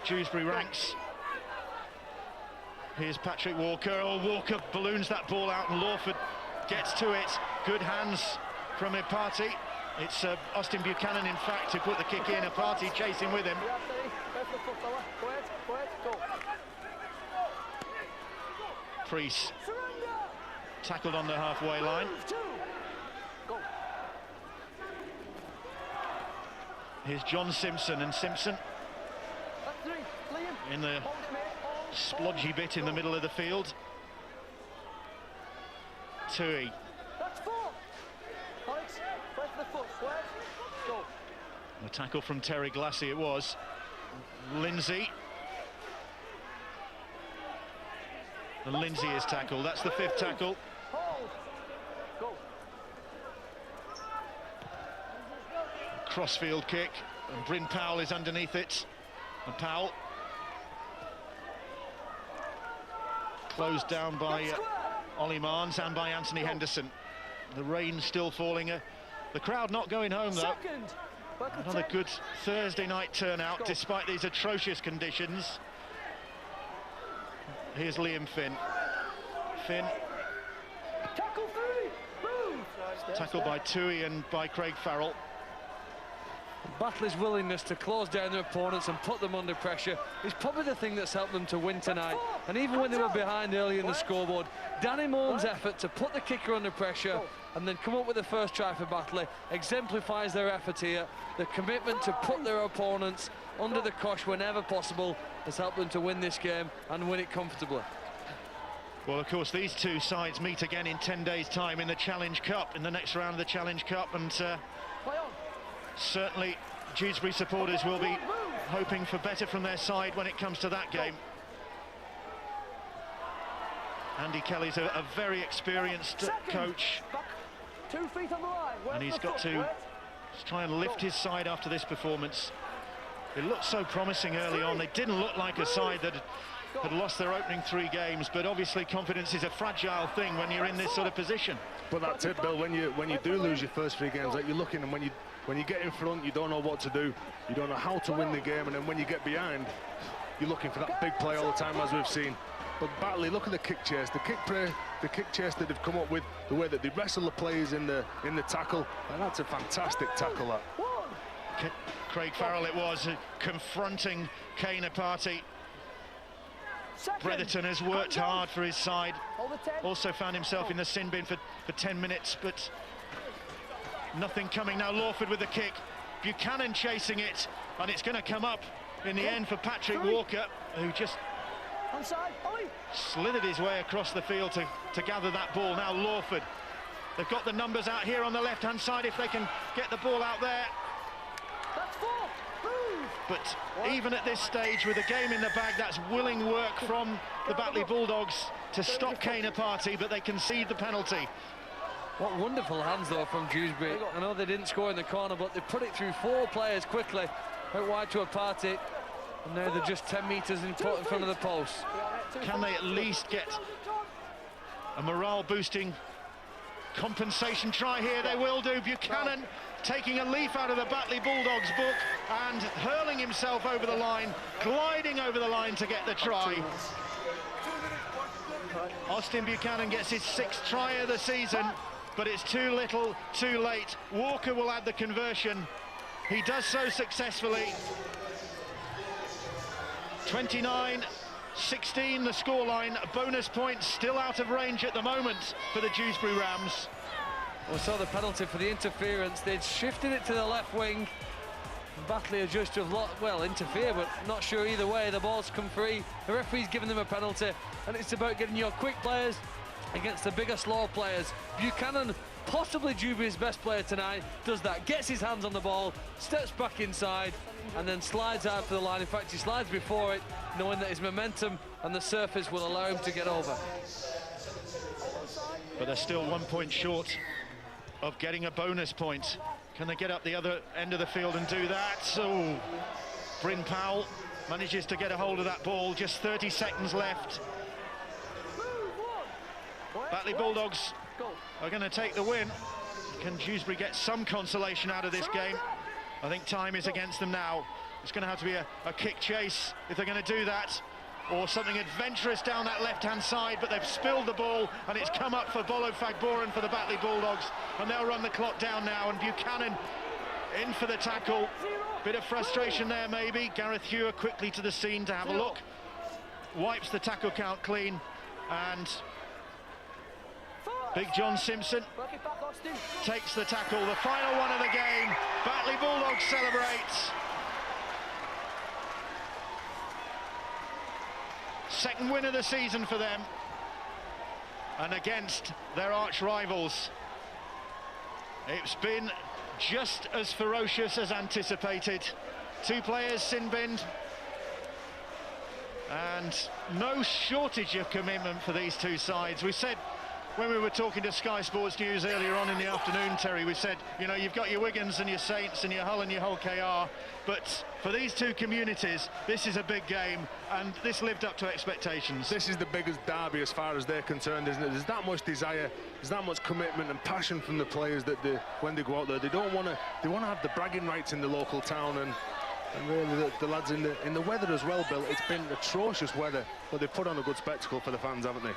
Dewsbury ranks. Here's Patrick Walker. Oh, Walker balloons that ball out, and Lawford gets to it. Good hands from Ipati. It's Austin Buchanan, in fact, who put the kick in. Ipati chasing with him. Priest tackled on the halfway line. Here's John Simpson, and Simpson in the splodgy bit in the middle of the field. Tui. The tackle from Terry Glassy it was. Lindsay. And Lindsay is tackled. That's the 5th tackle. Crossfield kick, and Bryn Powell is underneath it. And Powell closed down by Ollie Marnes and by Anthony Henderson. The rain still falling. The crowd not going home though. Another good Thursday night turnout despite these atrocious conditions. Here's Liam Finn. Finn. Tackled by Tui and by Craig Farrell. Batley's willingness to close down their opponents and put them under pressure is probably the thing that's helped them to win tonight. And even when they were behind early in the scoreboard, Danny Mullen's effort to put the kicker under pressure and then come up with the first try for Batley exemplifies their effort here. The commitment to put their opponents under the cosh whenever possible has helped them to win this game and win it comfortably. Well, of course, these two sides meet again in 10 days' time in the Challenge Cup, in the next round of the Challenge Cup, and certainly Dewsbury supporters will be hoping for better from their side when it comes to that game. Andy Kelly's a very experienced coach, and he's got to try and lift his side after this performance. It looked so promising early on. They didn't look like a side that had lost their opening 3 games, but obviously confidence is a fragile thing when you're in this sort of position. But that's it, Bill. When you do lose your first 3 games, like you're looking, and when you get in front, you don't know what to do. You don't know how to win the game, and then when you get behind, you're looking for that big play all the time, as we've seen. But Batley, look at the kick chase, the kick chase that they've come up with, the way that they wrestle the players in the tackle, and that's a fantastic tackle. That. Craig Farrell it was, confronting Kane Ipati. Bretherton has worked hard for his side, also found himself in the sin bin for 10 minutes, but nothing coming. Now Lawford with the kick, Buchanan chasing it, and it's going to come up in the end for Patrick Walker, who just slithered his way across the field to gather that ball. Now Lawford, they've got the numbers out here on the left-hand side if they can get the ball out there. But even at this stage, with the game in the bag, that's willing work from the Batley Bulldogs to stop Kane Ipati, but they concede the penalty. What wonderful hands, though, from Dewsbury. I know they didn't score in the corner, but they put it through 4 players quickly, out wide to a party, and now they're just 10 metres in front of the post. Can they at least get a morale-boosting compensation try here? They will do. Buchanan taking a leaf out of the Batley Bulldogs book and hurling himself over the line, gliding over the line to get the try. Austin Buchanan gets his 6th try of the season, but it's too little, too late. Walker will add the conversion. He does so successfully. 29-16 the scoreline. Bonus points still out of range at the moment for the Dewsbury Rams. We saw the penalty for the interference. They'd shifted it to the left wing. Batley are just to have, well, interfere, but not sure either way. The ball's come free. The referee's given them a penalty, and it's about getting your quick players against the bigger, slow players. Buchanan, possibly Dewsbury's best player tonight, does that, gets his hands on the ball, steps back inside, and then slides out for the line. In fact, he slides before it, knowing that his momentum and the surface will allow him to get over. But they're still 1 point short of getting a bonus point. Can they get up the other end of the field and do that? So Bryn Powell manages to get a hold of that ball. Just 30 seconds left. Batley Bulldogs are going to take the win. Can Dewsbury get some consolation out of this game? I think time is against them now. It's going to have to be a kick chase if they're going to do that, or something adventurous down that left-hand side, but they've spilled the ball, and it's come up for Bolo Fagboran for the Batley Bulldogs, and they'll run the clock down now, and Buchanan in for the tackle. Bit of frustration there, maybe. Gareth Hewer quickly to the scene to have a look. Wipes the tackle count clean, and Big John Simpson takes the tackle. The final one of the game. Batley Bulldogs celebrates. Second win of the season for them, and against their arch rivals. It's been just as ferocious as anticipated. 2 players sin-binned, and no shortage of commitment for these 2 sides. We said when we were talking to Sky Sports News earlier on in the afternoon, Terry, we said, you know, you've got your Wigans and your Saints and your Hull and your Hull KR, but for these 2 communities, this is a big game, and this lived up to expectations. This is the biggest derby as far as they're concerned, isn't it? There's that much desire, there's that much commitment and passion from the players that when they go out there, they want to have the bragging rights in the local town, and really the lads in the weather as well, Bill. It's been atrocious weather, but they've put on a good spectacle for the fans, haven't they?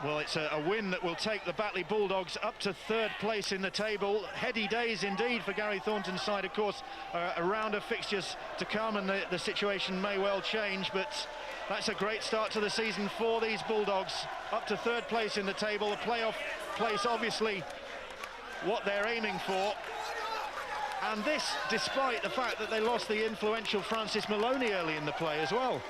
Well, it's a win that will take the Batley Bulldogs up to 3rd place in the table. Heady days indeed for Gary Thornton's side, of course. A round of fixtures to come, and the situation may well change, but that's a great start to the season for these Bulldogs. Up to 3rd place in the table. A playoff place, obviously, what they're aiming for. And this, despite the fact that they lost the influential Francis Maloney early in the play as well.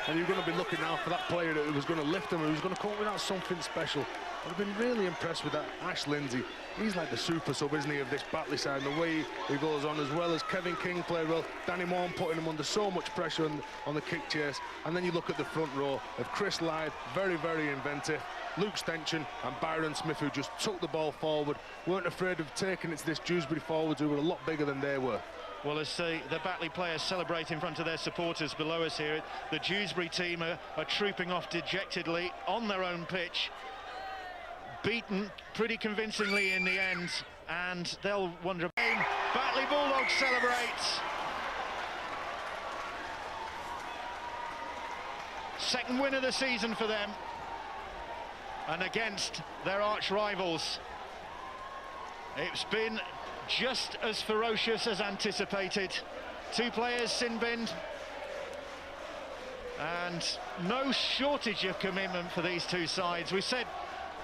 And you're going to be looking now for that player that was going to lift them, who was going to come up without something special. I've been really impressed with that Ash Lindsay. He's like the super sub, isn't he, of this Batley side, and the way he goes on, as well as Kevin King played well. Danny Moore putting him under so much pressure on the kick chase. And then you look at the front row of Chris Lyde, very, very inventive. Luke Stenchen and Byron Smith, who just took the ball forward, weren't afraid of taking it to this Dewsbury forwards, who were a lot bigger than they were. Well, as the Batley players celebrate in front of their supporters below us here, the Dewsbury team are trooping off dejectedly on their own pitch. Beaten pretty convincingly in the end, and they'll wonder. Batley Bulldogs celebrates. Second win of the season for them, and against their arch rivals. It's been just as ferocious as anticipated. 2 players sin-binned, and no shortage of commitment for these 2 sides. We said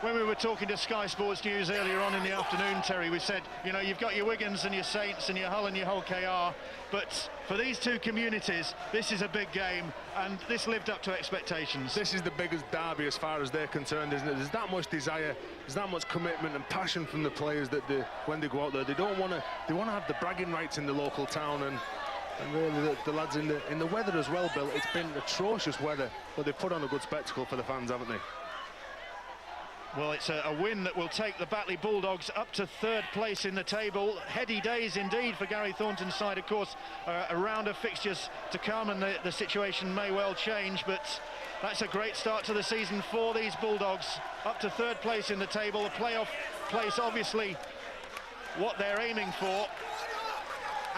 when we were talking to Sky Sports News earlier on in the afternoon, Terry, we said, you know, you've got your Wigans and your Saints and your Hull and your Hull KR, but for these 2 communities, this is a big game, and this lived up to expectations. This is the biggest derby as far as they're concerned, isn't it? There's that much desire, there's that much commitment and passion from the players that when they go out there, they want to have the bragging rights in the local town, and really the lads in the weather as well, Bill. It's been atrocious weather, but they've put on a good spectacle for the fans, haven't they? Well, it's a win that will take the Batley Bulldogs up to 3rd place in the table. Heady days indeed for Gary Thornton's side, of course. A round of fixtures to come, and the situation may well change, but that's a great start to the season for these Bulldogs. Up to 3rd place in the table, a playoff place, obviously what they're aiming for.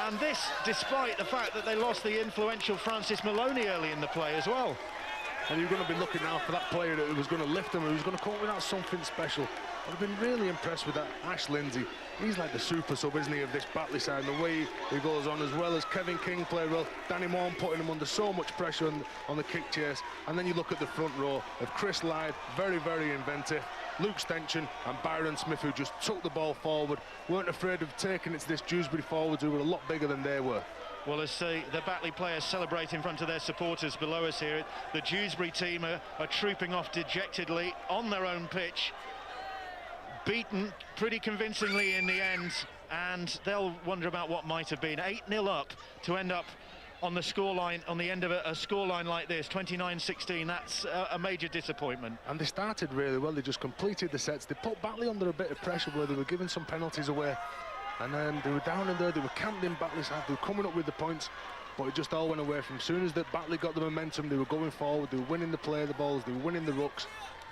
And this despite the fact that they lost the influential Francis Maloney early in the play as well. And you're going to be looking now for that player that was going to lift them, who was going to come up with that something special. I've been really impressed with that Ash Lindsay. He's like the super sub, isn't he, of this Batley side, and the way he goes on, as well as Kevin King played well. Danny Morn putting him under so much pressure on the kick chase. And then you look at the front row of Chris Lyde, very, very inventive. Luke Stenchen and Byron Smith, who just took the ball forward, weren't afraid of taking it to this Dewsbury forwards, who were a lot bigger than they were. Well, as the Batley players celebrate in front of their supporters below us here, the Dewsbury team are trooping off dejectedly on their own pitch. Beaten pretty convincingly in the end, and they'll wonder about what might have been. 8-0 up to end up on the scoreline, on the end of a scoreline like this, 29-16. That's a major disappointment. And they started really well. They just completed the sets. They put Batley under a bit of pressure where they were giving some penalties away. And then they were down in there, they were camped in Batley's half, they were coming up with the points, but it just all went away from. As soon as the Batley got the momentum, they were going forward, they were winning the play of the balls, they were winning the rucks.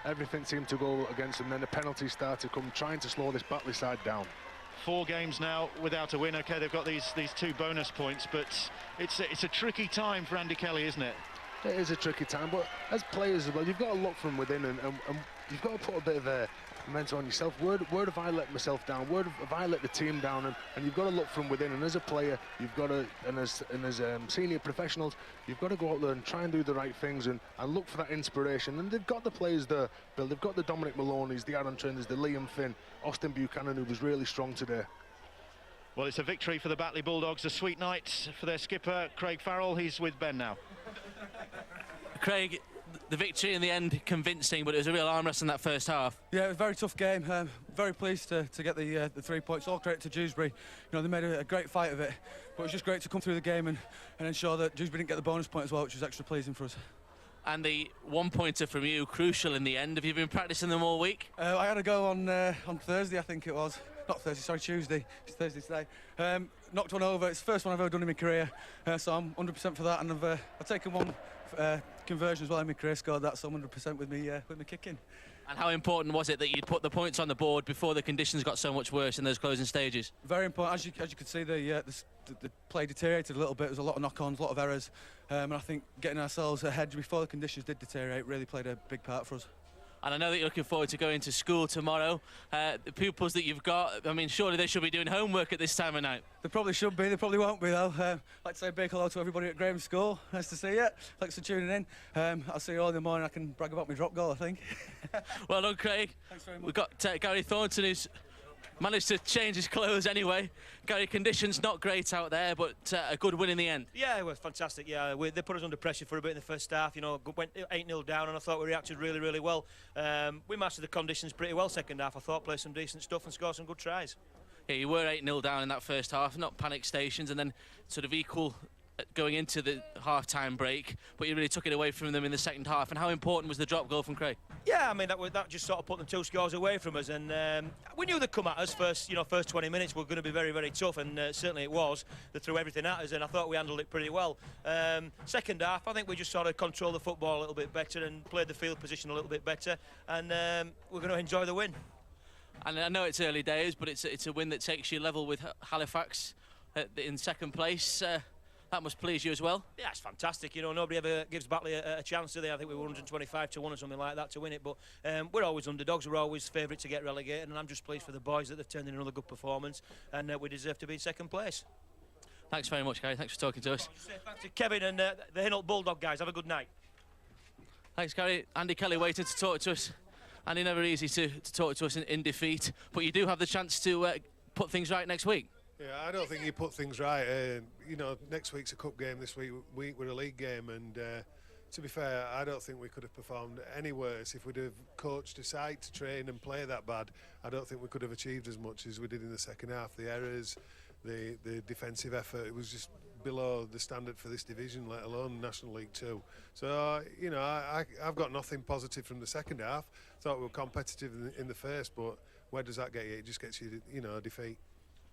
Everything seemed to go against them. Then the penalties started to come, trying to slow this Batley side down. 4 games now without a win. Okay, they've got these 2 bonus points, but it's a tricky time for Andy Kelly, isn't it? It is a tricky time, but as players as well, you've got to look from within, and you've got to put a bit of a mental on yourself. Where have I let myself down? Where have I let the team down? And you've got to look from within. And as a player, you've got to, and as senior professionals, you've got to go out there and try and do the right things and look for that inspiration. And they've got the players there, Bill. They've got the Dominic Maloney's, the Aaron Trinders, the Liam Finn, Austin Buchanan, who was really strong today. Well, it's a victory for the Batley Bulldogs, a sweet night for their skipper, Craig Farrell. He's with Ben now. Craig, the victory in the end convincing, but it was a real arm wrestle in that first half. Yeah, it was a very tough game. Very pleased to get the 3 points. All credit to Dewsbury. You know, they made a great fight of it, but it was just great to come through the game and ensure that Dewsbury didn't get the bonus point as well, which was extra pleasing for us. And the 1-pointer from you, crucial in the end. Have you been practicing them all week? I had a go on Thursday, I think it was. Not Thursday, sorry, Tuesday. It's Thursday today. Knocked one over. It's the first one I've ever done in my career, so I'm 100% for that. And I've taken one conversion as well in my career, scored that, so I'm 100% with me kicking. And how important was it that you'd put the points on the board before the conditions got so much worse in those closing stages? Very important. As you could see, the play deteriorated a little bit. There was a lot of knock-ons, a lot of errors, and I think getting ourselves ahead before the conditions did deteriorate really played a big part for us. And I know that you're looking forward to going to school tomorrow. The pupils that you've got, I mean, surely they should be doing homework at this time of night. They probably should be, they probably won't be though. I'd like to say a big hello to everybody at Graham's School. Nice to see you. Thanks for tuning in. I'll see you all in the morning. I can brag about my drop goal, I think. Well done, Craig. Thanks very much. We've got Gary Thornton, who's managed to change his clothes anyway. Gary, conditions not great out there, but a good win in the end. Yeah, it was fantastic. Yeah, they put us under pressure for a bit in the first half. You know, went 8-0 down, and I thought we reacted really, really well. We mastered the conditions pretty well second half. I thought played some decent stuff and scored some good tries. Yeah, you were 8-0 down in that first half, not panic stations, and then sort of equal going into the half-time break, but you really took it away from them in the second half. And how important was the drop goal from Craig? Yeah, I mean, that just sort of put them 2 scores away from us, and we knew they'd come at us first 20 minutes were going to be very, very tough, and certainly it was. They threw everything at us, and I thought we handled it pretty well. Second half, I think we just sort of controlled the football a little bit better and played the field position a little bit better, and we're going to enjoy the win. And I know it's early days, but it's a win that takes you level with Halifax in second place. That must please you as well. Yeah, it's fantastic. You know, nobody ever gives Batley a chance, do they? I think we were 125-1 or something like that to win it. But we're always underdogs. We're always favourite to get relegated. And I'm just pleased for the boys that they've turned in another good performance. And we deserve to be in second place. Thanks very much, Gary. Thanks for talking to us. Thanks to Kevin and the Hinnell Bulldog guys. Have a good night. Thanks, Gary. Andy Kelly waiting to talk to us. Andy, never easy to talk to us in defeat. But you do have the chance to put things right next week. Yeah, I don't think you put things right. Next week's a cup game, this week we're a league game, and to be fair, I don't think we could have performed any worse if we'd have coached a side to train and play that bad. I don't think we could have achieved as much as we did in the second half. The errors, the defensive effort, it was just below the standard for this division, let alone National League 2. So, you know, I've got nothing positive from the second half. Thought we were competitive in the first, but where does that get you? It just gets you, you know, a defeat.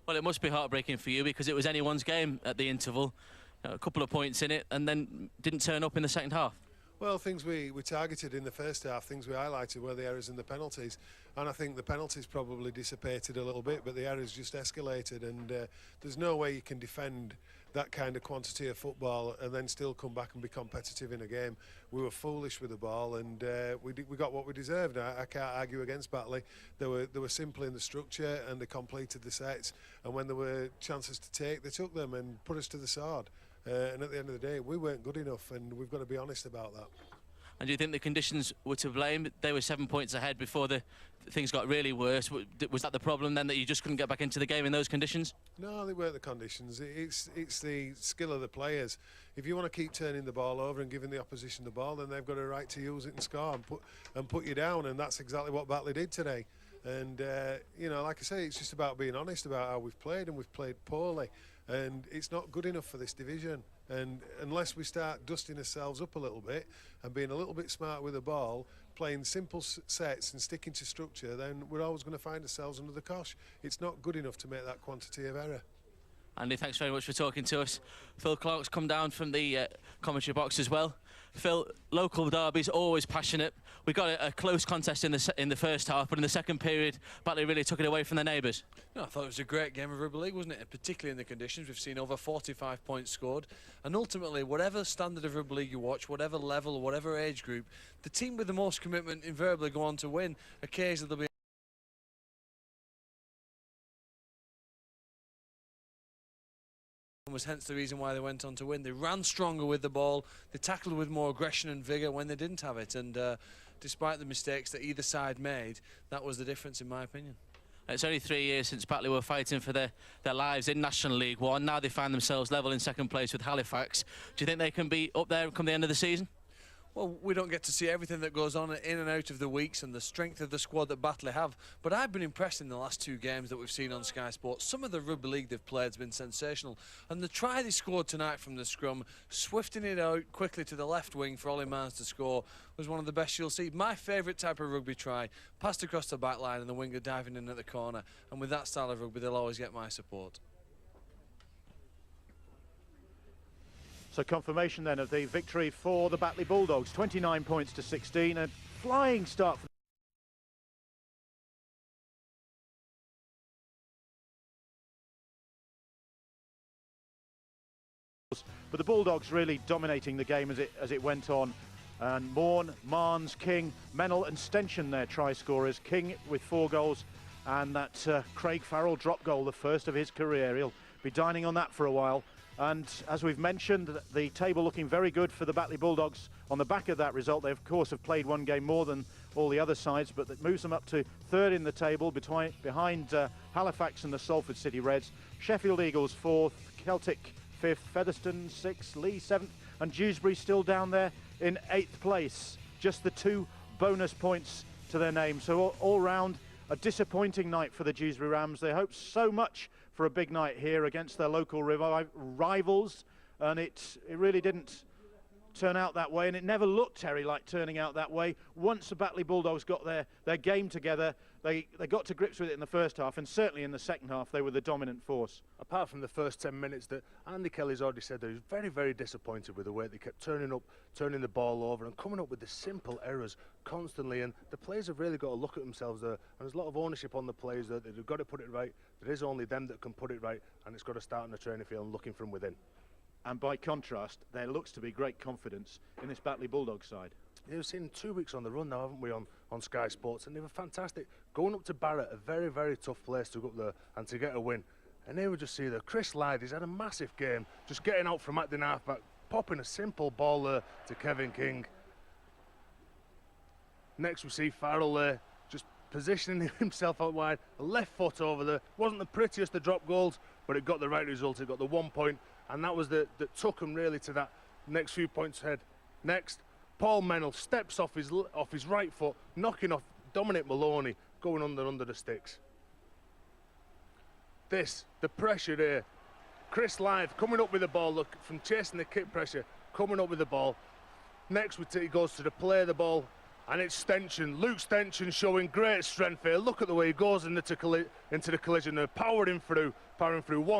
Well, it must be heartbreaking for you because it was anyone's game at the interval. A couple of points in it and then didn't turn up in the second half. Well, things we targeted in the first half, things we highlighted were the errors and the penalties. And I think the penalties probably dissipated a little bit, but the errors just escalated. And there's no way you can defend that kind of quantity of football and then still come back and be competitive in a game. We were foolish with the ball, and we got what we deserved. I can't argue against Batley. They were simple in the structure, and they completed the sets. And when there were chances to take, they took them and put us to the sword. And at the end of the day, we weren't good enough, and we've got to be honest about that. And do you think the conditions were to blame? They were 7 points ahead before things got really worse. Was that the problem then, that you just couldn't get back into the game in those conditions? No, they weren't the conditions. It's the skill of the players. If you want to keep turning the ball over and giving the opposition the ball, then they've got a right to use it and score and put you down, and that's exactly what Batley did today. And you know, like I say, it's just about being honest about how we've played, and we've played poorly. And it's not good enough for this division. And unless we start dusting ourselves up a little bit and being a little bit smart with the ball, playing simple sets and sticking to structure, then we're always going to find ourselves under the cosh. It's not good enough to make that quantity of error. Andy, thanks very much for talking to us. Phil Clark's come down from the commentary box as well. Phil, local derbies, always passionate. We got a close contest in the first half, but in the second period, Batley really took it away from the neighbours. No, I thought it was a great game of rugby league, wasn't it? And particularly in the conditions, we've seen over 45 points scored. And ultimately, whatever standard of rugby league you watch, whatever level, whatever age group, the team with the most commitment invariably go on to win. Occasionally there'll be was hence the reason why they went on to win. They ran stronger with the ball, they tackled with more aggression and vigour when they didn't have it, and despite the mistakes that either side made, that was the difference in my opinion. It's only 3 years since Batley were fighting for their lives in National League 1. Now they find themselves level in second place with Halifax. Do you think they can be up there come the end of the season? Well, we don't get to see everything that goes on in and out of the weeks and the strength of the squad that Batley have, but I've been impressed in the last 2 games that we've seen on Sky Sports. Some of the rugby league they've played has been sensational, and the try they scored tonight from the scrum, swifting it out quickly to the left wing for Ollie Mans to score, was one of the best you'll see. My favourite type of rugby try, passed across the back line and the winger diving in at the corner, and with that style of rugby they'll always get my support. So confirmation then of the victory for the Batley Bulldogs, 29 points to 16, a flying start for but the Bulldogs really dominating the game as it went on. And Morn, Marnes, King, Mennell and Stenchen their try scorers. King with 4 goals, and that Craig Farrell drop goal, the first of his career. He'll be dining on that for a while. And as we've mentioned, the table looking very good for the Batley Bulldogs on the back of that result. They, of course, have played 1 game more than all the other sides, but that moves them up to 3rd in the table behind Halifax and the Salford City Reds. Sheffield Eagles 4th, Celtic 5th, Featherstone 6th, Lee 7th, and Dewsbury still down there in 8th place. Just the 2 bonus points to their name. So all round, a disappointing night for the Dewsbury Rams. They hoped so much for a big night here against their local rivals, and it really didn't turn out that way, and it never looked, Terry, like turning out that way. Once the Batley Bulldogs got their game together, they got to grips with it in the first half, and certainly in the second half they were the dominant force. Apart from the first 10 minutes that Andy Kelly's already said that he was very, very disappointed with the way they kept turning the ball over and coming up with the simple errors constantly, and the players have really got to look at themselves there, and there's a lot of ownership on the players that they've got to put it right. There is only them that can put it right, and it's got to start on the training field and looking from within. And by contrast, there looks to be great confidence in this Batley Bulldogs side. Yeah, we've seen 2 weeks on the run now, haven't we, on Sky Sports, and they were fantastic. Going up to Barrett, a very, very tough place to go up there and to get a win. And here we just see that Chris Lyde, he's had a massive game, just getting out from acting halfback, popping a simple ball there to Kevin King. Next we see Farrell there, just positioning himself out wide, a left foot over there. Wasn't the prettiest of drop goals, but it got the right result. It got the 1 point, and that was that took him really to that next few points ahead. Next, Paul Mennell steps off his right foot, knocking off Dominic Maloney, going under the sticks. The pressure there Chris Lythe coming up with the ball, look, from chasing the kick pressure, coming up with the ball. Next he goes to the play the ball, and it's Stenchen. Luke Stenchen showing great strength here. Look at the way he goes into the collision there, powering through one.